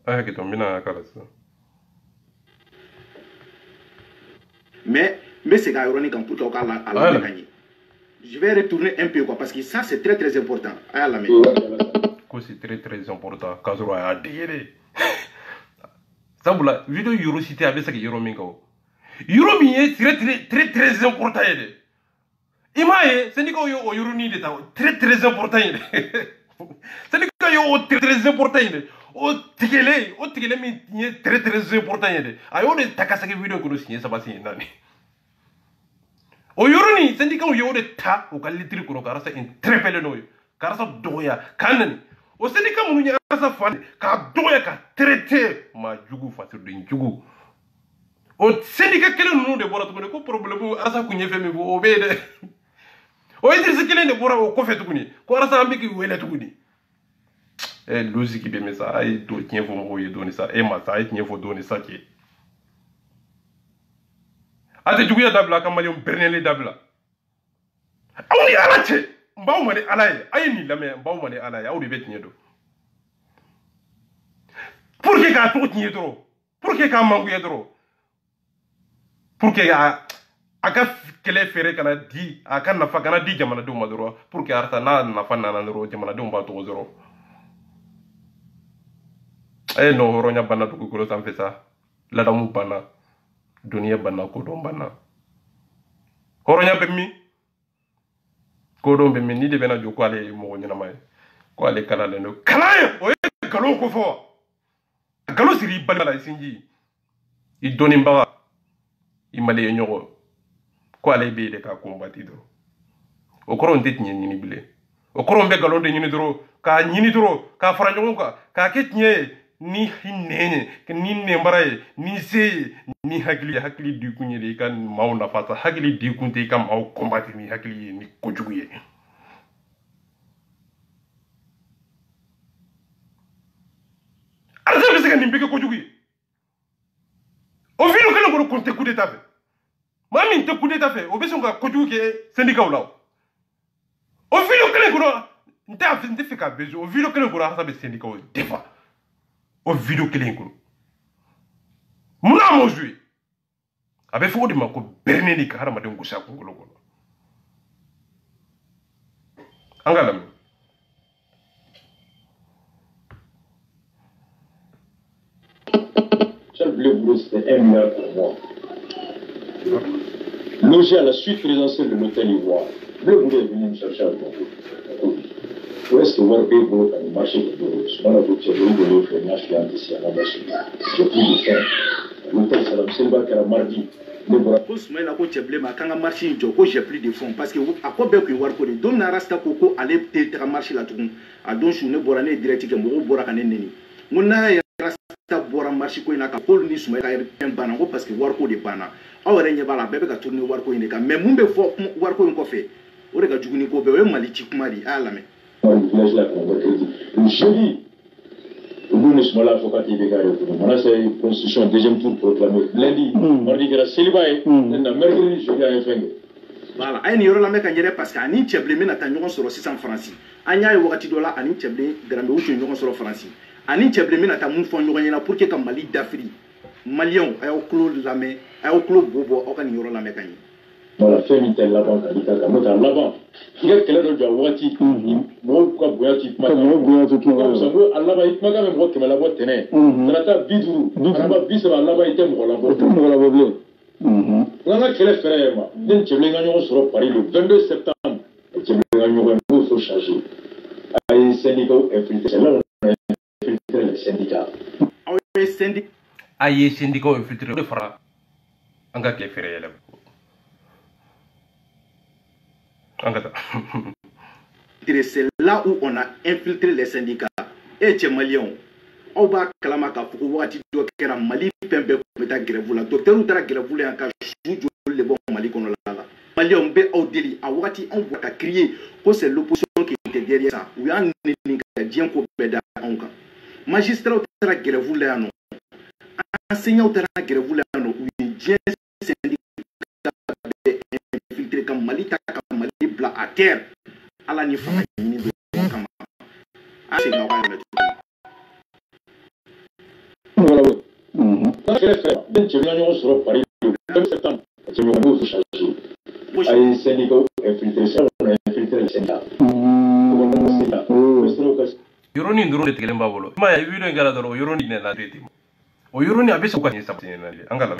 Ah, que tombina kala ça. Mais c'est ironique en pour à la gagner. Je vais retourner un peu quoi parce que ça c'est très important. À la c'est très important. Kazoro a digéré. Sabula vidéo euro cité avec ça que euro mingo. Euro mi très important yede. Imaye syndicat yo euro ni de très important yede. Syndicat yo très important yede. O tigele mi très important yede. Ayo de takasaki vidéo ko signé ça va signer nani. O euro ni syndicat yo de ta o kalitri ko karasa interpellé no. Karasa doya kanani. O syndicat munu nya karasa fan ka doya ka traité ma jugu fatir de jugu. O syndicat kele nunu de bora to ko problème arasa ku nyefe mi bo obede. O idris kele ne bora o ko fetu kuni ko arasa ambiki wele tu kuni. Logique be mesa ay do tien fo mo ye doni sa e ma sa ay tien fo doni sa ki. Ate jugu ya dabla kamali on bernele dabla. Awni alache mbaw mane alaye ay ni lame mbaw mane alaye awdi bet nyedo. Pour que ka to tien dro. Pour que ka mangu ye dro. Pour que aka kele fere kana di aka nafa kana di jamana do madro pour que arta na nafa na ro jamana do mba to zero. No horonya bana to ko san fesa la damu bana dunia bana ko do bana horonya be mi ko do be mi ni de bena jo ko ale mo nyina may ko ale kala le no kala o galo ko fo galo siri bana sinji I doni mbaga I male nyoko ko ale be de ka combattre do o koron det nyini bile o koron be galo de nyini dro ka nyini dro ka fara nyoko ka ketnye ni hinene ni nembaraye ni sey ni hakili du kunye de kan mauna fata hakili di kunte kam au combattre ni hakili ni kojuguye arza be sega nimbeke kojuguye o vino kala ko konte coup d'état fait mami te coup d'état fait o be songa kojuguye syndicat law o vino kala ko nta fe ka bezo o vino kala ko arza be syndicat defa o vidéo kelen ko muna mo jouer abe fo de mako berneni ka harama de ngusa ko ngolo ko angalam Charles Bleu Boulot, c'était 1 milliard pour moi. Logé à la suite présidentielle de l'hôtel Ivoire, Bleu Boulot est venu me chercher à Congo. Où est-ce que vous avez beau dans le marché de Boulot? Je m'en ai dit que vous voulez faire une affaire ici à la marché. J'ai pris le train. L'hôtel Salam Selba qui a mardi. Ko Soumaïla ko Tcheblema quand marché jo ko j'ai pris des fonds parce que à quoi bien que war ko de don na rasta ko ko aller te marché la tout a don chune borane direct ke mo bora kan neni mona rasta bora marché ko ina ka ko ni Soumaïla er bana ko parce que war ko de bana awre nya bala bebe ka tourner war ko ine ka mais mumbe fo war ko ko fe o de ka juguni ko be o mali ci kuma di ala me jeudi nous ne sommes là faut qu'il y ait des c'est une constitution deuxième tour proclamé lundi mardi que célibat mercredi jeudi à fin voilà ay ni yoro la me ka nyere parce que ani Tcheblé na ta ñogon soro 600 francs ani ay wakati do la ani Tcheblé grambe wutu ñogon soro francs ani Tcheblé na ta mun fon ñogon na pour que ka Mali d'Afrique malien ay o clos la me ay o clos bobo o kan yoro la me ka ni voilà fait mitel la banque ali ka mo ta la banque il y a quel do wati mo ko boyati ma mo boyati to ça mo Allah ba itma ga mo ke la botte ne trata bidu araba bisaba Allah ba item ko la botte mo la botte ngana kele fere ma den Tcheblé nga ñogon soro Paris le 22 septembre Tcheblé nga ñogon mo so changer ay syndicat infiltré c'est là infiltré les syndicats ay syndicat ay syndicat infiltré de fara anga ke fere yele C'est là où on a infiltré les syndicats. Et chez Maliens, on va clamer qu'à Fououati Dokera Mali Pembe Meta Grevula. Docteur Outra Grevula en cas de le bon Mali qu'on a là. Maliens B au délit. À Ouati, on voit qu'à crier que c'est l'opposition qui était derrière ça. Ou un Ningadien pour Beda Onka. Magistrat Outra Grevula non. Enseignant Outra Grevula non. Ou un bien syndicat infiltré comme Mali Taka Mali Bla à terre. À la niveau de Kama. Ah, c'est la voilà. Ben tu viens nous sur Paris le septembre. Tu me nous changer. Ay syndicat infiltré ça, on a infiltré le syndicat. Yoroni nduro de tegelemba bolo. Ma ya video ngala doro yoroni ne la rete. O yoroni abese ko ni sapti ne na angala.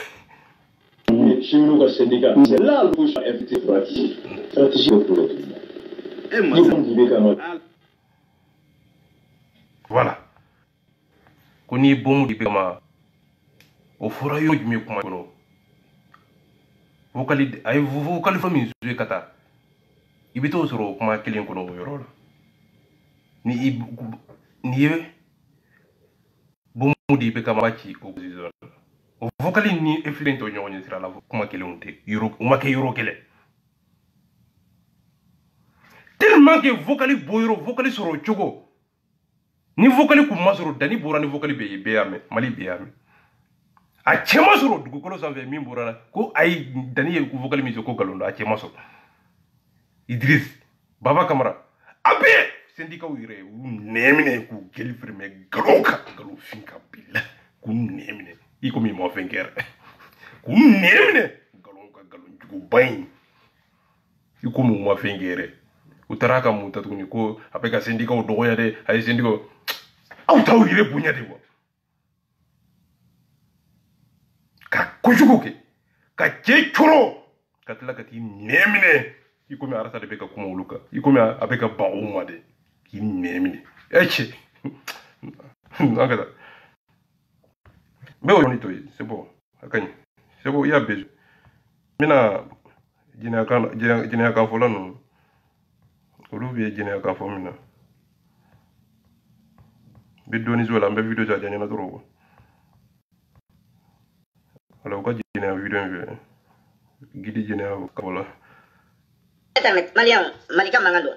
Chez nous le syndicat, c'est là où je suis infiltré stratégie pour le tout. Voilà. Koni bomu di bema o fura yo jimi kuma kono vocali ay vocali fami zué kata ibito soro kuma kelen kono yoro ni bomu di be kama ci opposition o vocali ni influente o nyoni sira la kuma kelen te yoro uma ke yoro kele tellement que vocali boyro vocali soro chogo ni vocali kuma soro dani bora ni vocali be yame mali be yame a chema soro dugu kolo sanfɛ min bora la ko ay dani ye vocali mi ko galondo a chema soro Idriss Baba Kamara abe syndicat yire nemine ku gel firme galoka galo finka billa ku nemine iko mi mo fenkere ku nemine galonka galon jugo bayin iko mo fenkere utaraka muta tukuni ko apeka syndicat o dogoya de ay syndicat au taw yire bunya de wo ka kujugo ke ka chechoro katla kati nemine iko mi arasa de beka kuma uluka iko mi apeka bauma de ki nemine eche nakata bewo ni toy c'est bon akany c'est bon ya bezu mina jina kan folano olu be jina kan fo mina be doni zola mbe video ja jana doro ala ko jina video be gidi jina ko wala internet malika mangando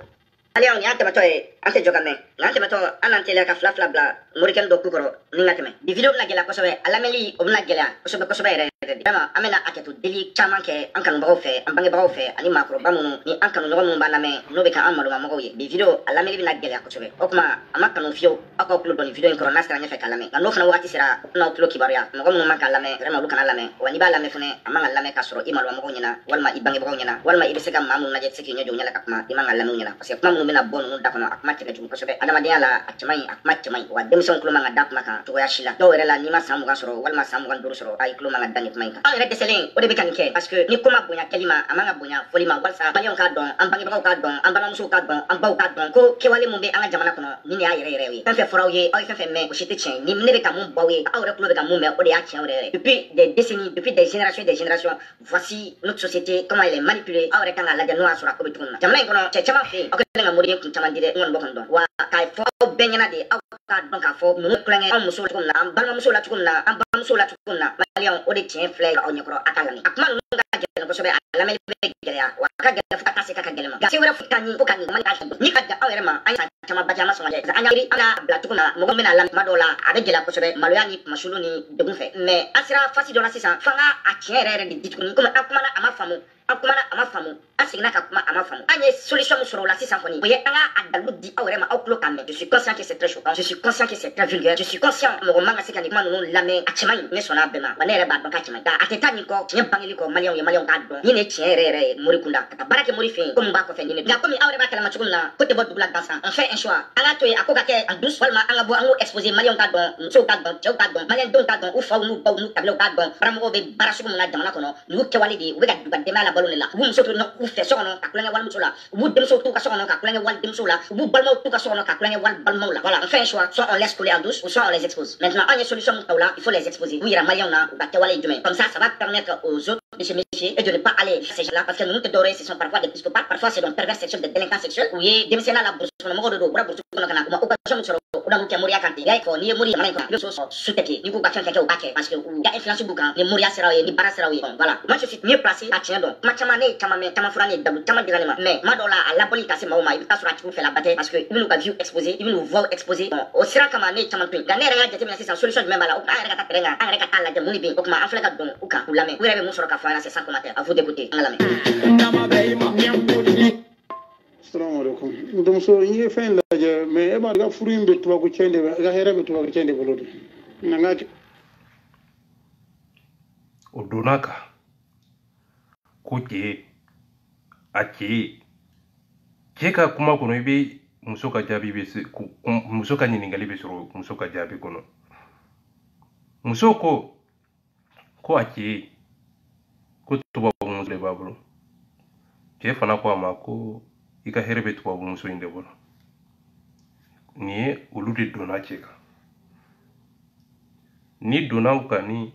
Alion ni ante mato ante jogame ante mato anante la ka flafla bla moriken do kukoro ni ngateme di video na gela ko sobe alameli o na gela ko sobe re dama amena aketu deli chaman ke ankan bawo fe ambange bawo fe ani makro bamuno ni ankan no mo baname no be kan amalo mamo ye di video alameli na gela ko sobe okuma amaka no fio ako upload ni video en corona stra nyafe kalame na no fana wakati sira na upload kibaria mo mo manka lame rema lukana lame wani ba lame fune amanga lame kasoro imalo mamo nyina walma ibange bawo nyina walma ibesega mamu na jet seki nyojo nyala kakma imanga lame nyina parce que mamu mena bon no dakono akmate ka jumko sobe adama dia la atmai akmate mai wa demson kulo manga dak maka to ya shila do rela ni ma samu gasoro walma samu gan duru soro ay kulo manga dani mai ka en rete seleng o de be kan ke parce que ni kuma bonya kelima amanga bonya folima walsa bayon ka don ambangi bawo ka don ambana musu ka don ambaw ka don ko kewale mumbe anga jamana kono ni ne ayere rewi tan fe forawye ay fe me ko shite chen ni ne be ka mum bawe awre kulo be ka mum me o de ya chen re depuis des décennies depuis des générations voici notre société comment elle est manipulée awre kanga la janwa sura ko bituna jamana kono che chama fe o nga modi kun chama dire ngon bokon don wa kai fo benyana de ka don ka fo mu klenge am muso ko na am ban muso la tukunna am ban muso la tukunna malion o de chen flag o nyokro akalami akman nga jelo ko sobe alameli be gele wa ka gele fu ka se ka gele ma ga se wera fu kani fu kani man ka ni ka da awere ma anya chama bajama so ngaje anya ri ana bla tukunna mo mena lam madola abe gele ko sobe maloyani masuluni de gun fe mais asira fasi do la sisa fanga a tiere de ditukuni comme akumana amafamu akumana amafamu asigna ka kuma amafamu anye solution musoro la sisa foni oye anga adalu di awere ma oklo kambe je suis conscient que c'est très choquant je suis conscient que c'est très vulgaire je suis conscient mo manga se kanikuma no lame achimai ne sona bema wanere ba don ka chimai da atetani ko nye bangili ko malion ka don ni ne tiere muri kunda ka barake muri fe ko mba ko fe ni ne ga komi awere ba kala machukuna côté bot dubla dansa on fait un choix anga toy akoka ke en douce walma anga bo ango exposer malion ka don so ka don chau ka don malion don ka don u fa nu ba nu tablo ka don ramo be barashu mun na jamana kono nu ke walidi u be ga duba de mala balone la u muso to no u fe sono ka kulenge wal musola u dem so to ka sono ka kulenge wal dem sola u balmo to ka sono ka kulenge wal balmo la voilà on fait un choix soit on laisse couler en douce ou soit on les expose maintenant on y a solution il faut les exposer oui la malion na u ba ke wali jume comme ça va permettre aux autres de chez monsieur et de ne pas aller chez ces gens-là parce que nous te dorés, ce sont parfois des psychopathes, parfois c'est des pervers sexuels, des délinquants sexuels. Oui, des messieurs la bourse, on a mort de dos, bourse, on a occasion de on a mourir à mourir quand il y a il faut ni mourir, mais il faut sous-têter, ni vous battre quelqu'un au baquet parce que il y a influence boucan, ni mourir sera ni barra sera bon, voilà. Moi je suis mieux placé à tiens donc. Ma chamane, chamame, fourani, chama dirama. Mais ma dola à la police casse mauma, il passe sur la tique fait la bataille parce que il nous a vu exposé, il nous voit exposé. Au sera kamane chamane, gagner rien de terminer c'est solution même là. On a renga ta la de mouni bin, okuma afleka don uka ou la main. Vous avez mon sur ka fa c'est sans commentaire. À vous d'écouter. La main. Assalamu alaikum. Donc so yi fen la je mais e ba ga furu imbe tuba ko cende ga hera be tuba ko cende bolodo. Nangati odonaka koke ake keka kuma kono ibe musoka jabi be musoka nyiningali be soro musoka jabi kono musoko ko ake ko tuba muso le babulu ke fana ko amako ika herbe tuba muso inde bolo ni ulude dona cheka ni dona ukani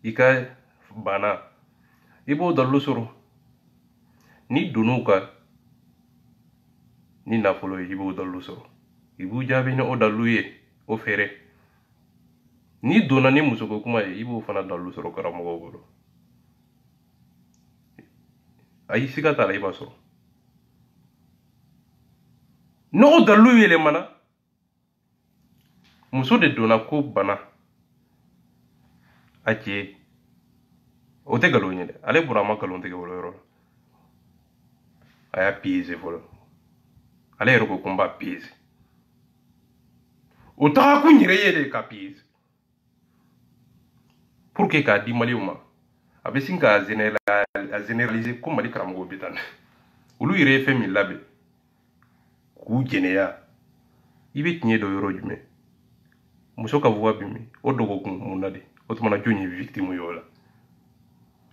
ika bana ibo dalu soro ni dunuka ni nafolo ibo dalu soro ibu jabe ni o dalu ye o fere ni dona ni musoko kuma ye ibo fana dalu soro karamogo bolo ayi sika tala iba soro no dalu yele mana muso de dona ko bana ake o te galon yele ale burama galon te wolo yoro aya pieze folo ale yero ko kumba pieze o ta ku nyire yele ka pieze pour que ka di maliuma abe singa generaliser ko mali karamogo bitan ulu yire fe mi labe ku jeneya ibe tinye do yoro jume muso ka vuwa bimi o dogo kun munade o tumana jonye victime yola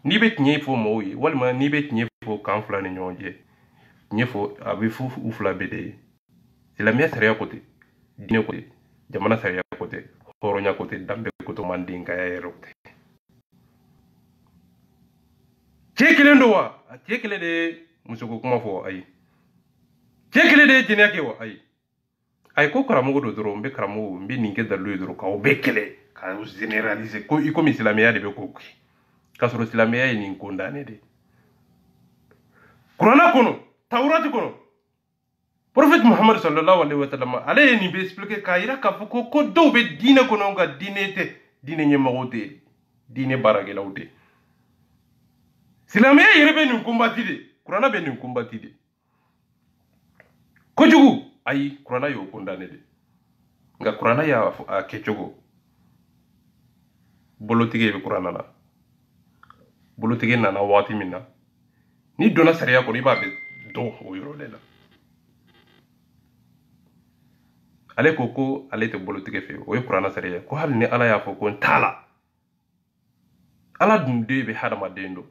ni be tinye fo moyi walma ni be tinye fo kan fula ni nyonje tinye fo abe fu ufla bede c'est la meilleure sariya côté dine côté jamana sariya côté horonya côté dambe côté mandinga ya yerote chekele ndo wa chekele de muso ko kuma fo ayi chekele de jene ke wa ayi ay ko karamogo do doro mbe karamogo mbe ninge dalu doro ka obekele ka generaliser ko iko misilamiya de be ko ki ka soro silamiya ni condamné de Qur'ana kono Tawrat kono Prophète Muhammad sallallahu alaihi wa sallam ale ni be expliquer ka ira ka ko do be dine kono nga dine te dine nyemagote dine baragelawte silamiya yere be ni combattre de Qur'ana be ni combattre de ko jugu ayi Qur'ana yo condamné de nga Qur'ana ya a kechogo bolotige be Qur'ana la bolotige nana wati minna ni dona sariya ko ni ba be do o yoro lela ale ko ale te bolotige fe o Qur'ana sariya ko hal ni ala ya fo ko tala ala dum de be hadama dendo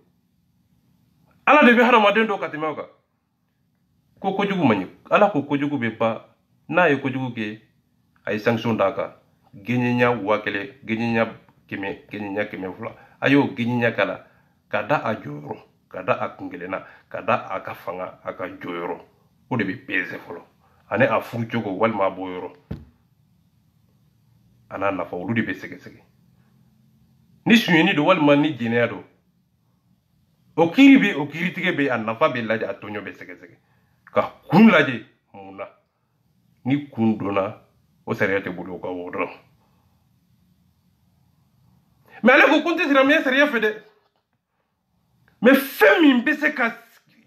ala de be hadama dendo katimaka ko jugu mani ala ko jugu be ba na ye ko jugu ke ay sanction daka genyenya wakele genyenya keme fula ayo genyenya kala kada ajoro kada akungelena kada akafanga aka joyoro o de be pese folo ane afu jogo walma boyoro ana nafa olu de be sege ni sunyeni do walma ni jinea do o kiri tige be an nafa be laje atonyo be sege ka kun laje muna ni kun dona o sariyate budo ka wodro mais ale ko kunte sira me sariya fede mais femi mbese ka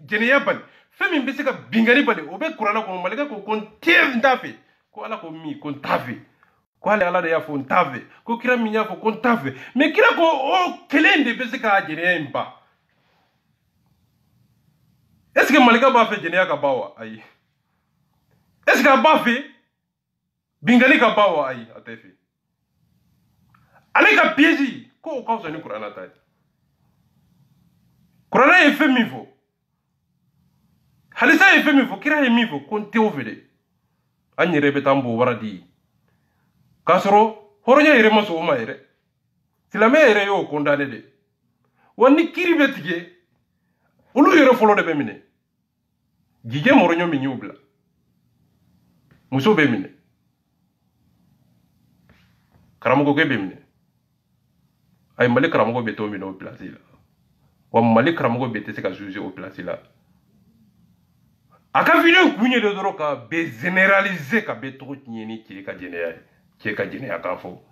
jeneya bal femi mbese ka bingani bal o be Qur'ana ko malika ko kon tev ndafe ko ala ko mi kon tave ko ala de ya fo tave ko kira mi nya fo kon tave mais kira ko o kelende bese ka jeneya mba est-ce que malika ba fe jeneya ka bawa ayi est-ce que ba fe bingani ka bawa ayi atefi ale ka piège ko o cause ni Qur'ana ta Qur'ana e fe mi fo halisa e fe mi fo kira e mi fo kon te o fede anyere be tambo waradi kasoro horonya ire maso ma ire silame ire yo condamné de wani kiri be tige ulu yere folo de be mine jije moronyo mi nyubla muso be mine karamogo ke be mine ay mali karamogo be to mine au place là wa mali karamogo be te se ka juger au place là aka video kunye de doro ka be généraliser ka be to nyeni ki ka jene ya ka fo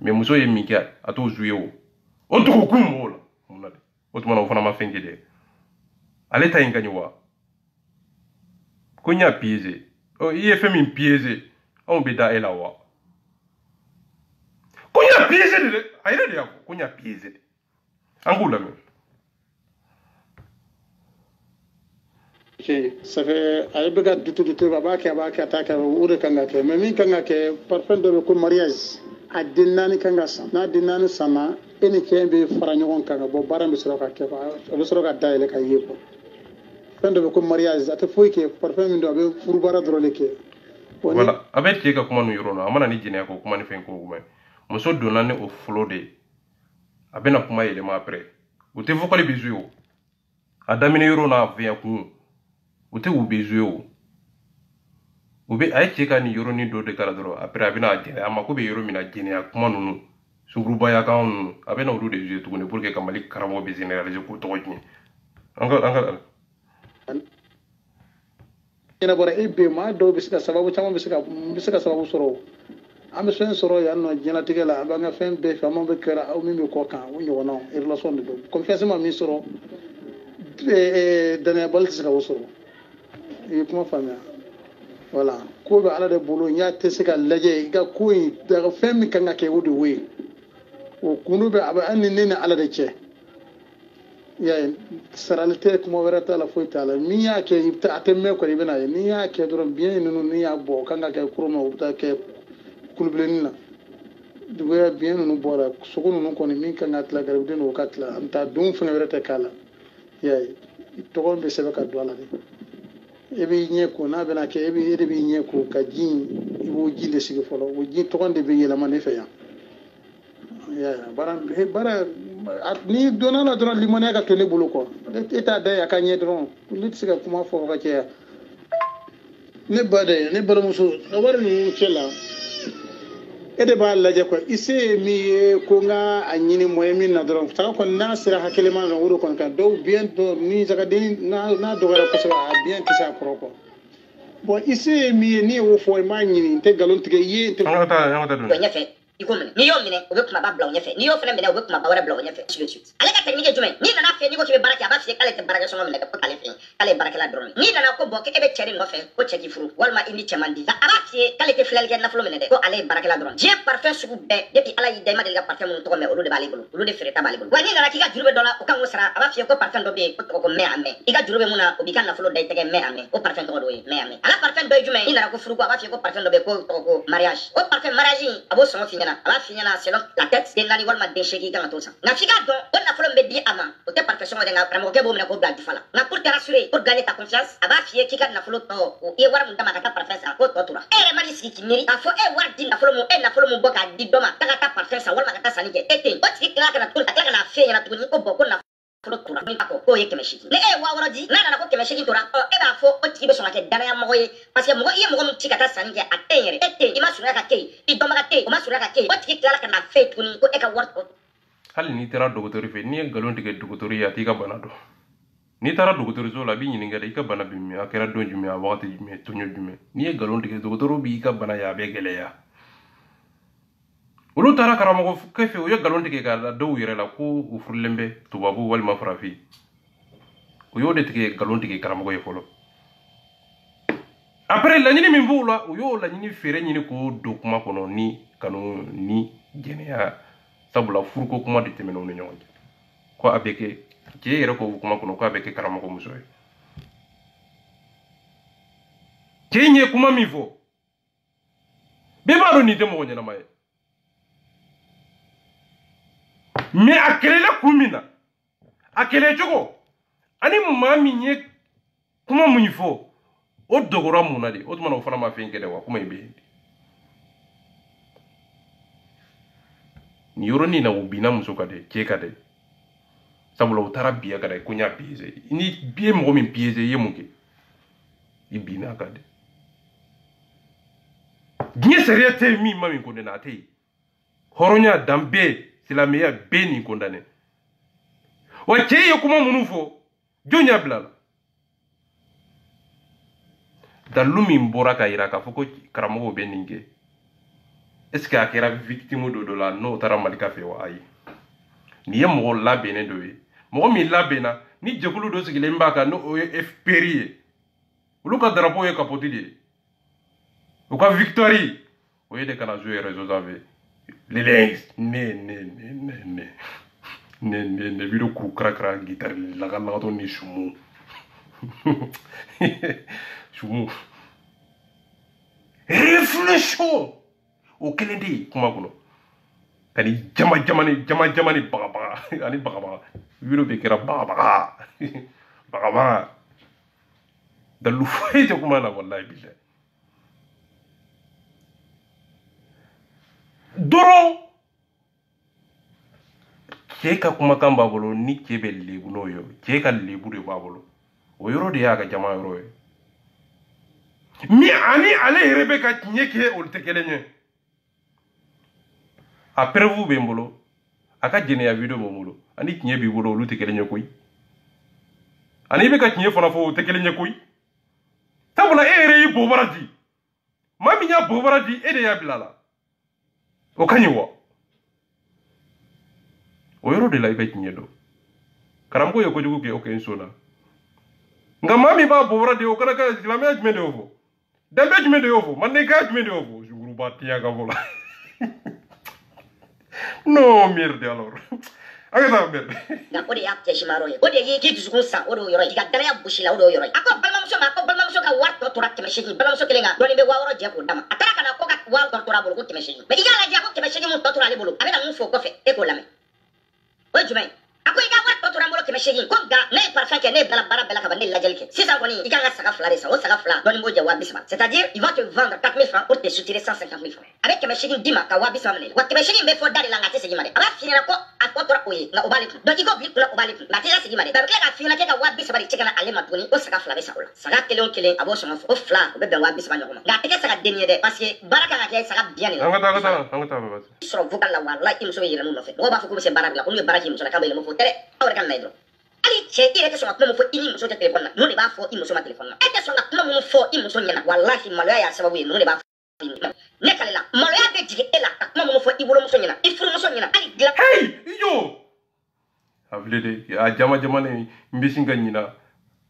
mais muso ye mi ka ato jouer o to ko kumo la munade o to mana fana ma fenke de ale ta inga nywa kunya pieze o iye fe min pieze on be da ela wa kunya pieze de ayre de yako kunya pieze de angula me ça fait ay bega dutu baba ke ataka ure kanga ke mais min kanga ke parfum de ko mariage a dinnani kanga sa na dinnani sama eni kembe fara nyogon kanga bo barambe soro ka ke ba soro ka dayele ka yeko fendo be ko mariage ate foy ke parfum min do be furu bara drole ke voilà avec ke ka kuma nu yoro no amana ni jine ko kuma ni fen ko kuma muso donane o flode abena kuma yele ma après o te vokali bizuyo adamine yoro na via ku o te u bizuyo ube ay cheka ni yoro ni do de kala doro après abina jene ama ko be yoro mina jene ya kuma nunu sugruba ya ka nunu abena udu de jeu tukune pour que kamali karamo be généraliser ko to ni anga ina bora ibe ma do bisika sababu chama bisika sababu soro am sen soro ya no jena tigela aba nga fen be famo be kera au mi ko kan wonyo wono e relation de do confiance ma mi soro dana bal sika soro e kuma famia voilà ko be ala de bolo nya te sika leje ga ko da fen mi kan ke wodi we o kunu be aba anni ne ala de che ya saralite kuma werata la foitala ni ya ke ibta atemme ko ibena ni ya ke doron bien nunu ni ya bo kanga ke kuruma ubta ke kulblenina duwe bien nunu bora sukunu nunu ko ni min kanga tla garbe no katla amta dum funa werata kala ya to gon be sebe ka dola de ebi nyeko na bena ke ebi nyeko ka jin ibo jinde sigi folo wo jin to gon de be yela man fe ya bara ni dona la dron limone ka tole bulu ko eta da ya kanye dron lit siga kuma fo ka ke ne bada muso awar ni chela ede ba la je ko ise mi ko nga anyini moyemi na dron ta ko nasira hakele man wuro kon ka do bien do ni jaga de na do gara ko sa bien kisa ko bon ise mi ni wo fo ma nyini te galon tige ye te ngata dun ikomene ni yo mine obe kuma ba bla onyefe ni yo fene mine obe kuma ba wara bla onyefe suite ale ka technique jume ni nana fe ni ko kibe baraka ba fi kale te baraka so mine ko kale fe kale baraka la drone ni nana ko bo ke ebe cheri no fe ko cheki furu walma indi chamandi da aba fi kale te filal gen na flo mine de ko ale baraka la drone je parfait su be depuis ala yi de ma de ga parfait mun to me olu de bali bulu olu de fere ta bali bulu wani nana ki ga jurube dola o kan musara aba fi ko parfait do be ko me ame iga jurube muna o bi kan na flo de tege me ame o parfait do we me ame ala parfait do jume ni nana ko furu ko aba fi ko parfait do be ko mariage o parfait mariage abo so fi ala finyana selon la tête de nani walma de sheki kan to sa na figa do on na folo mbedi ama o te perfection de nga pramo ke bo mena ko bla difala na pour te rassurer pour gagner ta confiance aba fie ki kan na folo to o e war mun ta maka perfection ko to tura e mari siki miri afo e war din na folo mo boka di doma ta ta perfection walma ka ta sani ke ete o ti kila kana to ta kila na fe na tuni ko bo ko na folo tura mi ko ye kemeshiki ne e wa wara di na ko kemeshiki tura o e ba fo o ti be so na ke dana ya mo ye parce que mo ye mo ti ka ta sani ke atenyere ete ima sura ka ke i doma ka te o ma sura ka ke o ti kila kana fe tuni ko e ka war hali ni tara dogotori fe ni galon tige dogotori ya ti ka bana do ni tara dogotori zo la bi nyini ngada i ka bana bi mi akera don jumi a wakati jumi tonyo jumi ni galon tige dogotoro bi ka bana ya be gele ya ulu tara karamo ko kefe o galon tige ka do yire la ko u furlembe tubabu wal mafrafi o yo de tige galon tige karamo ko yefolo après la nyini min bula o yo la nyini fere nyini ko do kuma kono ni kanu ni genia sabula furko kuma de temeno ni nyonje ko abeke je yere ko kuma kono ko abeke karamo ko musoy kenye kuma mivo be baro ni demo nyana maye me akele la kumina akele jogo ani mami nye kuma munifo o dogora muna de o tuma no fana ma fe ngede wa kuma ibe ni yoro ni na ubina muso kade ke kade sabula utara biya kade kunya bize ni biye mo min bize yemuke ibina kade Ginye seriete mi mami kondena ate horonya dambe silameya beni kondane wa cheye kuma munufo jonya blala dalumi mbora ka iraka foko karamogo beninge est-ce que akera victime do la no tara malika fe wa ayi ni ye mo la bene do yi mo mi la bena ni jekulu do sigile mbaka no fprie uluka drapeau ye kapotili uka victoire oye de kana jouer réseaux avec les links ne video ku krakra guitare la kana to ni shumu shumu réfléchissons au Kennedy kuma kuno kadi jamani baga ani baga video be kera baga dalu fayte kuma na wallahi billahi doro keka kuma kan babolo ni kebe lebu no yo keka lebu de babolo o yoro de yaga jama yoro e mi ani ale rebeka tinyeke o tekelenye après vous bembolo aka jene ya video momulo ani tinye bi bolo lu tekelenye koy ani be ka tinye fona fo tekelenye koy tabula ere yi bobaradi mami nya bobaradi ede ya bilala o kanyiwa o yoro de la ibe tinye do karamko yo ko jugu ke o ken sona nga mami ba bobaradi o kana ka islamia jmende ofo dambe jmende ofo manne ka jmende ofo juguru ba tiya ka vola no merde alors agata merde na ode ya te shimaro ye ode ye ki dusukun sa ode yoro yi ga dala ya bushila ode yoro ako balmamuso ka warto tora temeshigi balmamuso kelenga doni be wawro je ko dama atara kana ko ka warto tora bolo ko temeshigi be igala je ko temeshigi mun tora le bolo abena mun fo ko fe e ko lame o jumai ako iga warto tora bolo temeshigi ko ga ne parfum ke ne bala ka bande la jelke si ça koni iga ga saka flare sa o saka fla doni mo je wa bisma c'est-à-dire il va te vendre 4000 francs pour te soutirer 150 000 francs avec temeshigi dima ka wa bisma ne wa temeshigi be fo dare la ngate segi mare aba finira ko akotora oye na obali donc igo bi na obali na tira segi mare ba klega fina ke ka wa bisma bari chekana ale matuni o saka fla be sa ola saka kelen abo so o fla o be ben wa bisma nyoma ga teke saka denier de parce que baraka ga ke saka bien ni angata ba so vocal la wala imso yira mu no fe o ba fu ko se baraka la ko ni baraki imso la ka be mo fo tere awre kan naydro ali che ire ke so ko mo fo ini imso te telephone na no ne ba fo imso ma telephone na e ke so ko mo fo imso nyana wallahi maloya ya sababu no ne ba ne kalela maloya be jige ela ko mo fo ibolo muso nyana ifuru muso nyana ali gila hey yo avlede a jama ne mbisinga nyina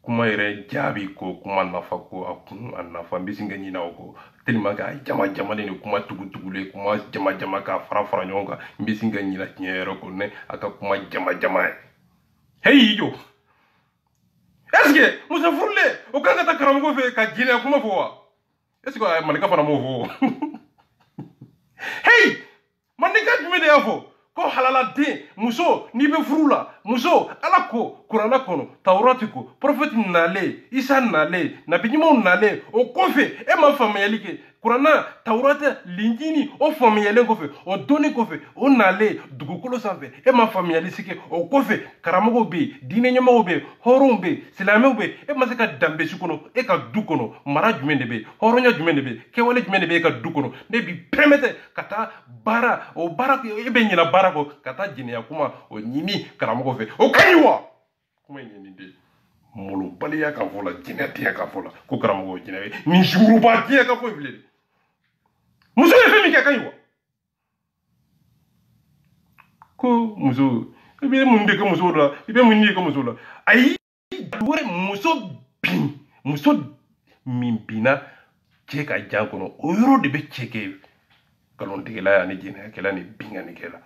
kuma ire jabi ko kuma nafa ko akun anafa mbisinga nyina ko telima ga jama ne kuma tugule kuma jama ka fara nyonga mbisinga nyina nyero ko ne aka kuma jama hey yo est-ce que musa furle o kanga ta karam ko fe ka jina kuma fo wa est-ce que malika fana mo fo hey manika jume de afo ko halala de muso ni be furula muso alako qur'ana kono tawrati ko prophète nale isa nale nabi nyimo nale o kofe e ma famiyali ke qur'ana tawrata lingini o famiyali kofe o doni kofe o nale dugukolo sanfe e ma famiyali sike o kofe karamogo be dine nyomo be horon be silame be e ma se ka dambe sukono e ka du kono mara jumende be horonya jumende be kewale jumende be ka du kono ne bi permettre kata bara o bara e be nyina bara ko kata jine ya kuma o nyimi karamogo fe o kaniwa kuma nyini de molo bali ya ka fola jine tiya ka fola ko karamogo jine ni juru ba tiya ka fo vile muso ye femi ka kaniwa ko muso ibe munde ko muso la ibe munni ko muso la ai wore muso mimpina cheka jankono o yoro de be cheke kalon tigela ya ni jine kala ni binga ni kala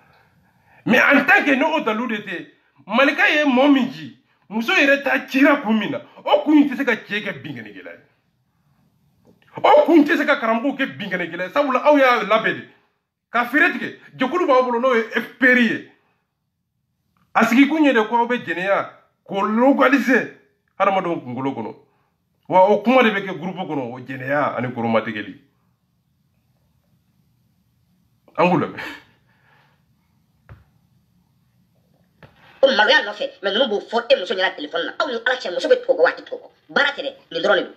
mais en tant que no otalu de te malika ye mominji muso yere ta chira kumina o kunti se ka cheke binga ni kala o kunti se ka karambo ke binga ni kala sabula aw ya labede ka firetike jokulu ba bolo no experier asiki kunye de ko be jenia ko localiser harama do ngolo kono wa o kuma de be ke groupe kono o jenia ani ko romategeli angula maloya no fe me no bo fo e muso nyala telephone na aw ni ala che muso be to go wati to baratere ni drone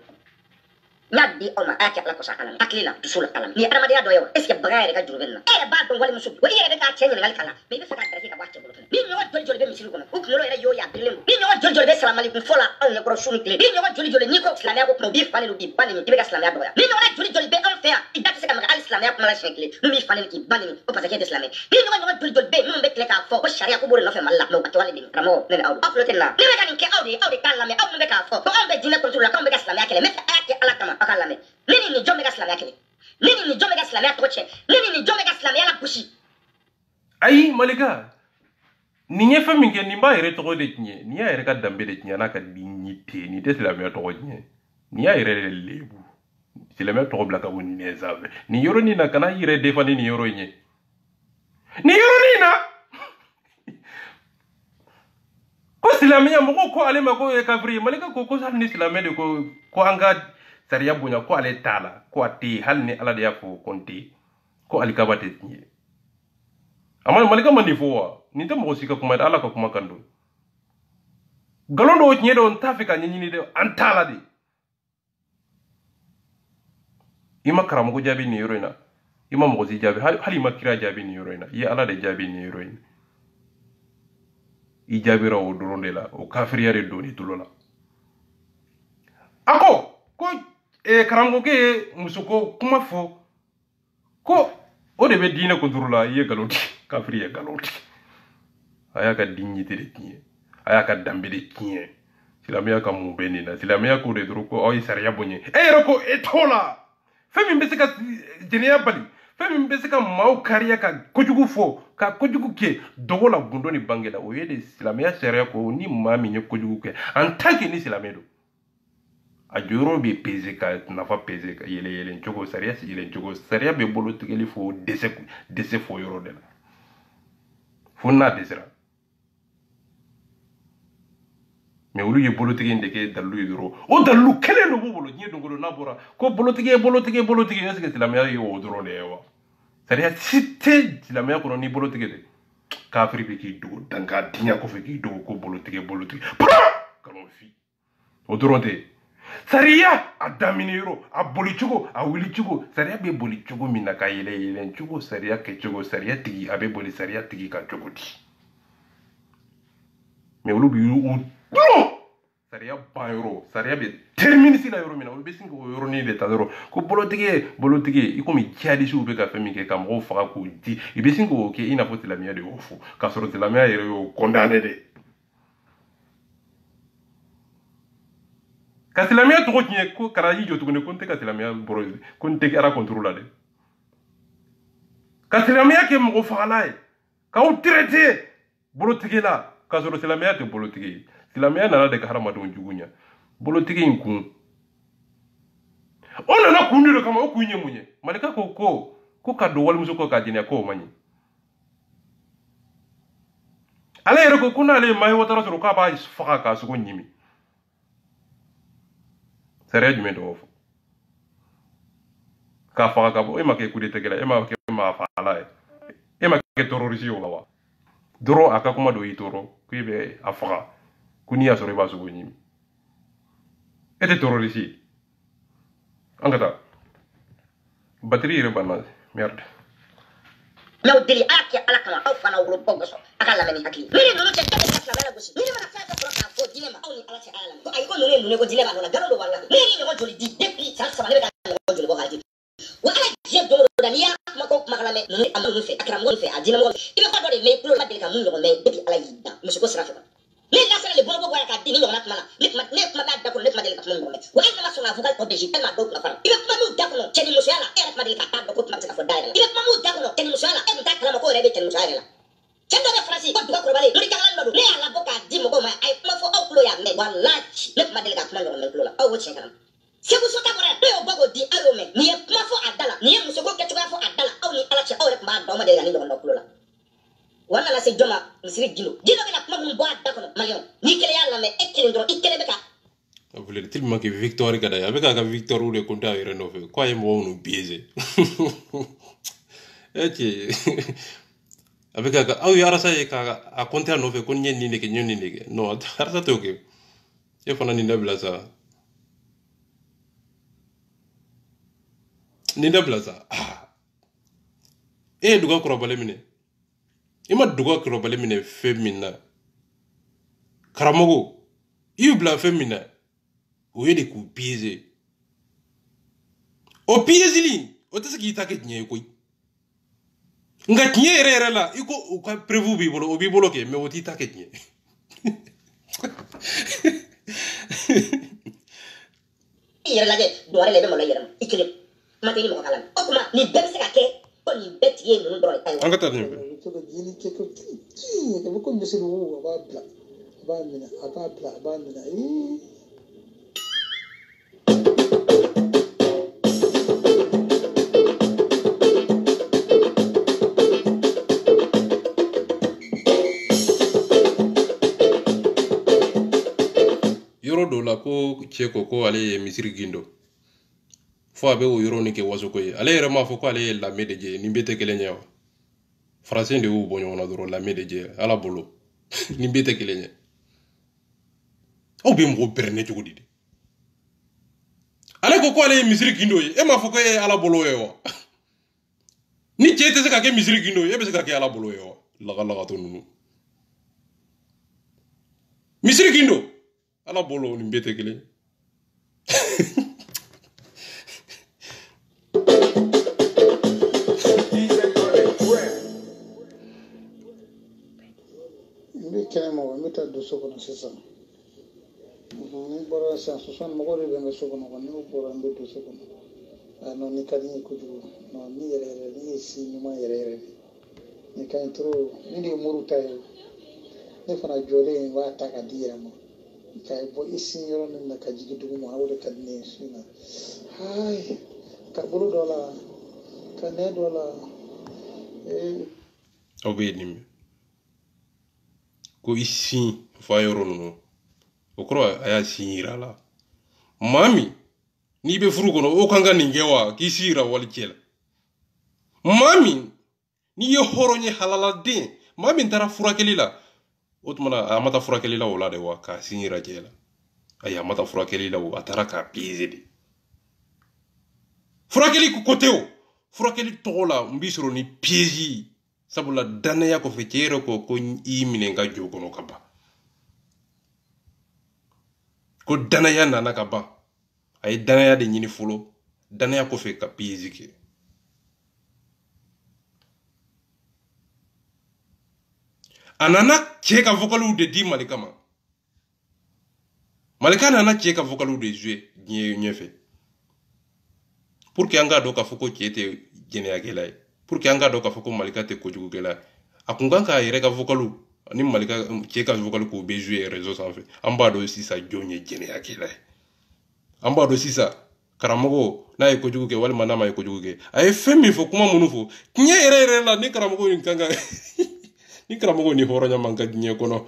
nyadi o ma aka ala ko sakala aklila dusula kala ni arama dia do yo est ce que bagay rek jurben na e ba do wali muso wo yere ka chenye ngal kala me be faka trafika wache bolo ni nyo joli be misiru kono o kulo era yo ya bilim ni nyo joli be salam alaikum fola aw ne ko sunu kle ni nyo joli ni ko islamia ko no bi fani bi bani ni be ka islamia do ya ni nyo joli be en faire idati se ka ma al islamia ko mala shekle no mi fani ki bani o pa ke islamia ni nyo joli be no be kle ka fo o sharia ko bore no fe malla no atwali din ramo ne aw aflote na ni be ka ni ke aw de kala me aw no be ka fo o be dina control la ko be ka islamia kle me ake ala kama akala me nini ni jomega islamia kele nini ni jomega islamia toche nini ni jomega islamia la kushi ayi malika ni nye fami ke ni ba yere to de nye ni ya yere ka dambe de nye na ka dinyi te ni te islamia to nye ni ya yere lebu islamia to bla ka woni ne zave ni yoro ni na kana yere defani ni yoro nye ni yoro ni na ko islamia mo ko ale ma ko e kafri malika ko sa ni islamia de ko anga sariya bonya ko ale tala ko ati hal ni ala de yafo konti ko ali kabate ni amma malika mani fo ni tam ko sika kuma ala ko kuma kando galondo nyi don tafika nyi ni de antala de ima karam ko jabi ni yoroina ima mo zi jabi hali makira jabi ni yoroina yi ala de jabi ni yoroina i jabi rawo doronde la o kafiriyare doni tulola ako ko karango ke musuko kuma fo ko o de be dina ko durula ye galoti kafri ye galoti aya ka dignité de tiye aya ka dambe de tiye silamia ka mu beni na silamia ko de duru ko o sariya bonye roko etola femi mbesika jeniya bali femi mbesika mau kariya ka kojugu fo ka kojugu ke dogola gundoni bangela o ye de silamia sariya ko ni mami nye kojugu ke en tant que ni silamia do a juro be peze ka nafa peze ka yele nchogo sariya si yele nchogo sariya be bolo tigeli fo dese fo yoro de la fo na desira me ulu ye bolo tigi ndeke dalu yoro o dalu kele no bolo nyi dongolo na bora ko bolo tigi eske silamia yo doro le wa sariya site silamia ko ni bolo tigi de kafiri be ki do danga dinya ko fe ki do ko bolo tigi kalon fi o doro de sariya adaminiro a bolichugo a wilichugo sariya be bolichugo minaka yele chugo sariya ke chugo sariya tigi abe boli sariya tigi ka chugo di me ulu bi u sariya bayro sariya be termine si la yoro mina ulu be singo yoro ni de tadoro ko bolotigi ikomi kiadi su be ka femi ke kam ro faka ko di ibe singo ke ina foti la miya de ofu ka soro de la miya yere yo condamné de kasilamia to kinye ko karaji jotu ne konte kasilamia boro konte ara contrôle de kasilamia ke mo fala ka o traité bolotigi la ka soro silamia te bolotigi silamia na de harama don jugunya bolotigi nkun ona na kuniro kama o kunye munye malika ko ka do wal musuko ka jinya ko manyi ala yero ko kuna le mai wotara soro ka ba faka ka su ko nyimi sariya jumɛn de b'o fɔ k'a faga ka bɔ e ma kɛ coup d'état kɛla e ma kɛ maa fagala ye e ma kɛ terroriste ye o la wa dɔrɔn a ka kuma dɔ y'i tɔɔrɔ k'i bɛ a faga ko n'i y'a sɔrɔ i b'a sogo ɲimi e tɛ terroriste ye an ka taa batterie yɛrɛ banna merde n'aw deli a kɛ ala kama aw fana wolo baw ka sɔn a ka lamɛn ni hakili ni ninnu cɛ kɛlɛ ka silamɛya gosi ni ne mana fɛn fɛn sɔrɔ k'a fɔ diinɛ ma aw ni ala cɛ a y'a lamɛn ayi ko ninnu ye ninnu ko diinɛ b'a nɔ la nkalon don b'a la ne ye ɲɔgɔn joli di depuis san 3 ne bɛ ka ɲɔgɔn joli bɔ k'a di wa ala diɲɛ don o don n'i y'a kuma ko kuma lamɛn ninnu a ma ninnu fɛ a kɛra mɔgɔ fɛ a diinɛ mɔgɔ i bɛ ba dɔ de mɛn i tulo ma deli ka mun ɲɔgɔn mɛn depuis ala y'i dan musoko sira fɛ ne lasara le bolo bɔ k'a di ni ɲɔgɔnna kuma na ne kuma b'a da kɔnɔ ne kuma deli ka kuma ɲɔgɔn mɛn wa hali n'a ma sɔn k'a fɔ k'a tɔ bɛsi tellement dɔw kuma fana i bɛ kuma min da kɔnɔ cɛ ni musoya la e yɛrɛ kuma deli ka taa dɔn ko kuma bɛ se ka fɔ da yɛrɛ la i bɛ kuma min da kɔnɔ cɛ ni musoya la e tun t'a kalama ko yɛrɛ bɛ cɛ ni musoya yɛrɛ la cɛ dɔ bɛ faransi ko duga kulubali mori jagalan dɔ don ne y'a labɔ k'a di mɔgɔw ma a ye kuma fɔ aw tulo y'a mɛn walahi ne kuma deli ka kuma ɲɔgɔn mɛn tulo la aw y'o tiɲɛ kalama segu so ta bɔra ne y'o bɔ k'o di aw y'o mɛn nin ye kuma fɔ a da la nin ye musoko kɛcogoya fɔ a da la aw ni ala cɛ aw yɛrɛ tun b'a dɔn aw ma deli ka nin ɲɔgɔn dɔ tulo la wa nana se jɔn ma misiri gilo bɛna kuma minnu bɔ a da kɔnɔ maliyɛnw n'i kelen y'a lamɛn e kelen dɔrɔn i kelen bɛ ka a voulait tellement que victoire ka da a bɛ ka victoire de compte a yɛrɛ nɔfɛ ko a ye mɔgɔw nu biaiser e cɛ avec aw yara sa ka a compter no fe kon nyen ni ke nyen ni ke no arsa to ke e fana ni ndabla sa ni ndabla sa e duga ko bale mine ima duga ko bale mine fe minna karamogo ibla fe minna o yede ku pieze o pieze li o tese ki take nye koy nga nye rere la iko o ka prevu bibolo o bibolo ke me o ti take nye yere lage doare le mo la yere ikile matini mo kala o kuma ni bebe se ka ke ko ni beti ye no do ay anga tarni to ko jini ke ko ki ko ko mbese wo ba bla ba mina aba bla ba mina yoro do la ko cheko ko ale misiri gindo fo abe o yoro ni ke waso ko ale yere ma fo ko ale la medeje ni bete kele nyaw français de ou bonyo na doro la medeje ala bolo ni bete kele nya o be mo berne to gudi ale ko ale misiri gindo e ma fo ko ala bolo yo ni chete se ka ke misiri gindo e be se ka ke ala bolo yo laga to nunu misiri gindo ala bolo ni bete kele mbi kene mo mi ta do soko no sesa ni bora sa so son mo ko be nga soko no ni bora ndo do soko no no ni kadi ni kuju no ni yere ni si ni ma yere ni kan tro ni di muru tayo ni fana jole wa ta ka dira mo kai bo isi yoro ni na kajigi dugu mo awde kadne sina hay ka bulu dola ka ne dola obedimi ko isi fayoro no okro aya sinira la mami ni be furu kono o kanga ningewa kisira wal kela mami ni ye horonye halala de mami ntara furakeli la otmana amata furakeli la wala de wa ka sinira kela aya amata furakeli la wa atara ka pizidi furakeli ku koteo furakeli tola mbisoro ni piezi sabula dana ya ko fekero ko imine nga jogo no kaba ko dana ya nana kaba ay dana ya de nyini fulo dana ya ko fe ka piezi ke anana cheka vocalu de di malikama malikana na cheka vocalu de jouer nyefe pour que anga do ka foko chete jene agelay pour que anga do ka foko malika te ko jugu gela akunganka yere ka vocalu ni malika cheka vocalu ko be jouer réseau sans fait amba do si sa jonye jene agelay amba do si sa karamogo na e ko jugu ke wal manama e ko jugu ke ay femi fo kuma munu fo nye yere la ni karamogo ni kanga ni karamogo ni horonya manga nye kono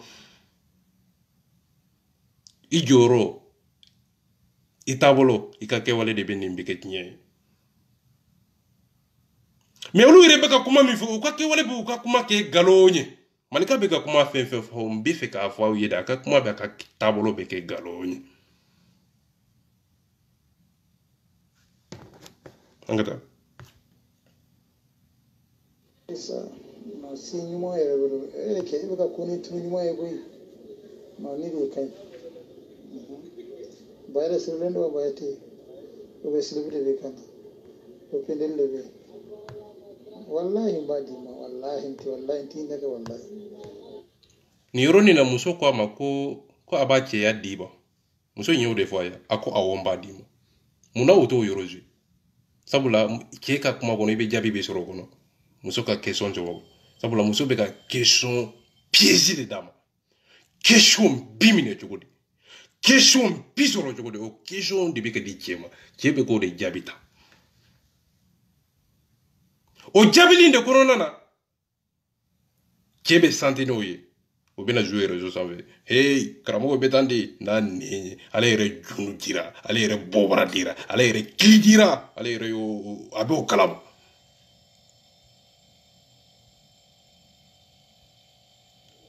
ijoro itabolo ikake wale de benim biket nye me olu ire beka kuma mi fo ukake wale bu kuma ke galonye malika beka kuma fe fo mbife ka afwa yeda ka kuma beka tabolo beke galonye angata esa no si nyuma yere bulu ke beka kuni tu nyuma yego no ni de kai bayre silendo bayati o be silbide be kan o pendel lebe wallahi mbadi ma wallahi ti daga wallahi ni yoroni na muso kwa mako ko abache ya diba muso nyew de fois ya ako awomba dimo muna oto yoroji sabula keka kuma kono ibe jabi be soro kono muso ka question jo sabula muso be ka question piège de dama question bimine jogodi question bisoro jogode o question de be ka di chema chebe ko de jabita o jabilinde corona na chebe santino ye o bena jouer réseau sans fait hey karamo betandi na ni ale re junu dira ale re bobara dira ale re kidira ale re yo abo kalam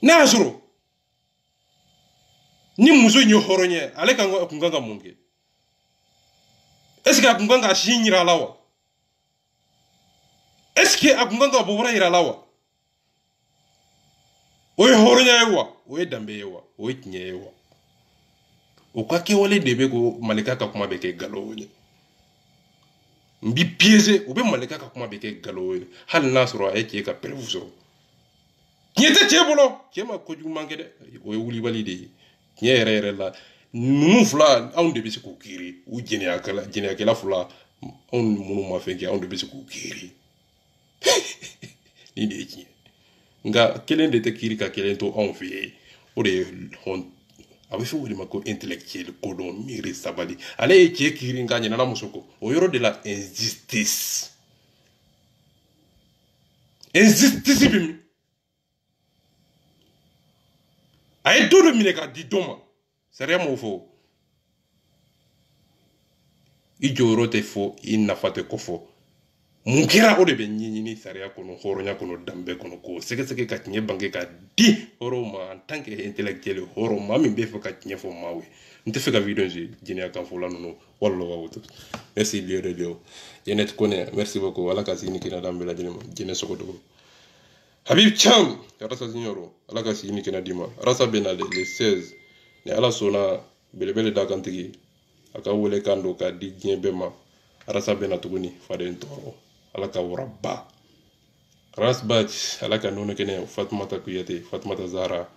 n'a sɔrɔ ni muso in ye hɔrɔn ye ale kan kun kan ka mun kɛ est ce que a kun kan ka sin yira a la wa est ce que a kun kan ka bɔbɔra yira a la wa o ye hɔrɔnya ye wa o ye danbe ye wa o ye tiɲɛ ye wa o ka kɛwale de bɛ ko Malika ka kuma bɛ kɛ nkalon ye n bi piéger o bɛ Malika ka kuma bɛ kɛ nkalon ye hali n'a sɔrɔ a ye cɛ ka preuve sɔrɔ tiɲɛ tɛ cɛ bolo cɛ ma kojugu man kɛ dɛ o ye wulibali de ye tiɲɛ yɛrɛ yɛrɛ la ninnu fila anw de bɛ se k'u kiiri u jɛnɛyakɛla fila anw minnu ma fɛn kɛ anw de bɛ se k'u kiiri ni de ye tiɲɛ nka kelen de tɛ kiiri ka kelen to anw fɛ yen o de ye a bɛ fɛ o de ma ko intellectuel kodɔn miiri sabali ale ye cɛ kiiri nka ɲinana muso kɔ o yɔrɔ de la injustice bɛ min a ye dɔ dɔ minɛ k'a di dɔ ma sariya m'o fɔ i jɔyɔrɔ tɛ fɔ i nafa tɛ kɔfɔ mun kɛra o de bɛ ɲɛɲini sariya kɔnɔ hɔrɔnya kɔnɔ danbe kɔnɔ k'o sɛgɛsɛgɛ ka tiɲɛ bange ka di hɔrɔnw ma en tant que intellectuel hɔrɔn maa min bɛ fɛ ka tiɲɛ fɔ maaw ye n tɛ fɛ ka video in jɛnɛya kan fɔla ninnu wallahu merci Lieu de Dieu Jeannette Kone merci beaucoup ala ka sini ni kina dan bɛɛ lajɛlen ma jɛnɛ sogodogo Habib Cham Arasa Signoro ala ka sini ni kina di ma Arasa bɛ na le 16 ni ala sɔnna belebele da kan tigi a ka wele kan don k'a di diɲɛ bɛɛ ma Arasa bɛ na tuguni faden tɔɔrɔ ala ka waraba Rasbach ala ka nɔnɔ kɛnɛ Fatumata Kuyate Fatumata Zahra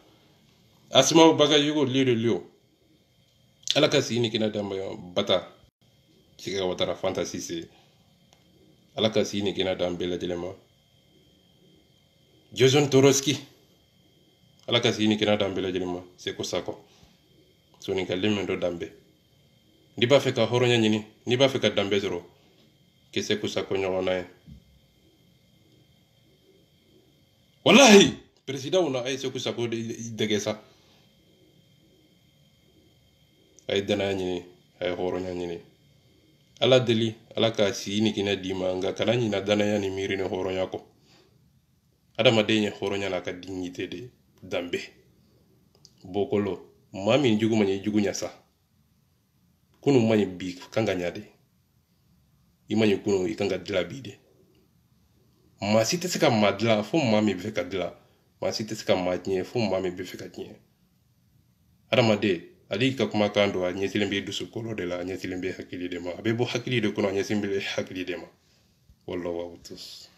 Asma Bagayogo Lieu de Dieu ala ka sini kina dan bata Chika Watara Fantasy se ala ka sini kina dan bɛɛ lajɛlen ma Jason Toroski ala ka sini kina dan bɛɛ lajɛlen ma Seko Sako soni ka lemon do dambe ni b'a fɛ ka hɔrɔnya ɲini ni b'a fɛ ka danbe sɔrɔ ke Seko Sako ɲɔgɔn na ye wallahi président na ay Seko Sako dege sa ay danaya ɲini ay hɔrɔnya ɲini ala deli ala ka sini kina di ma nga kana ɲina danaya ni miiri ni hɔrɔnya kɔ adamaden ye hɔrɔnya n'a ka dignité de danbe bokolo maa min jugu man ye jugu ɲa sa kunu man ye bi kan ka ɲa de i man ye kunu i kan ka dila bi de maa si tɛ se ka maa dila fo maa min bɛ fɛ ka dila maa si tɛ se ka maa tiɲɛ fo maa min bɛ fɛ ka tiɲɛ adamaden ale ka kumakan don a ɲɛsilen bɛ dusukolo de la a ɲɛsilen bɛ hakili de ma a bɛ bɔ hakili de kɔnɔ a ɲɛsilen bɛ hakili de ma wallahu tus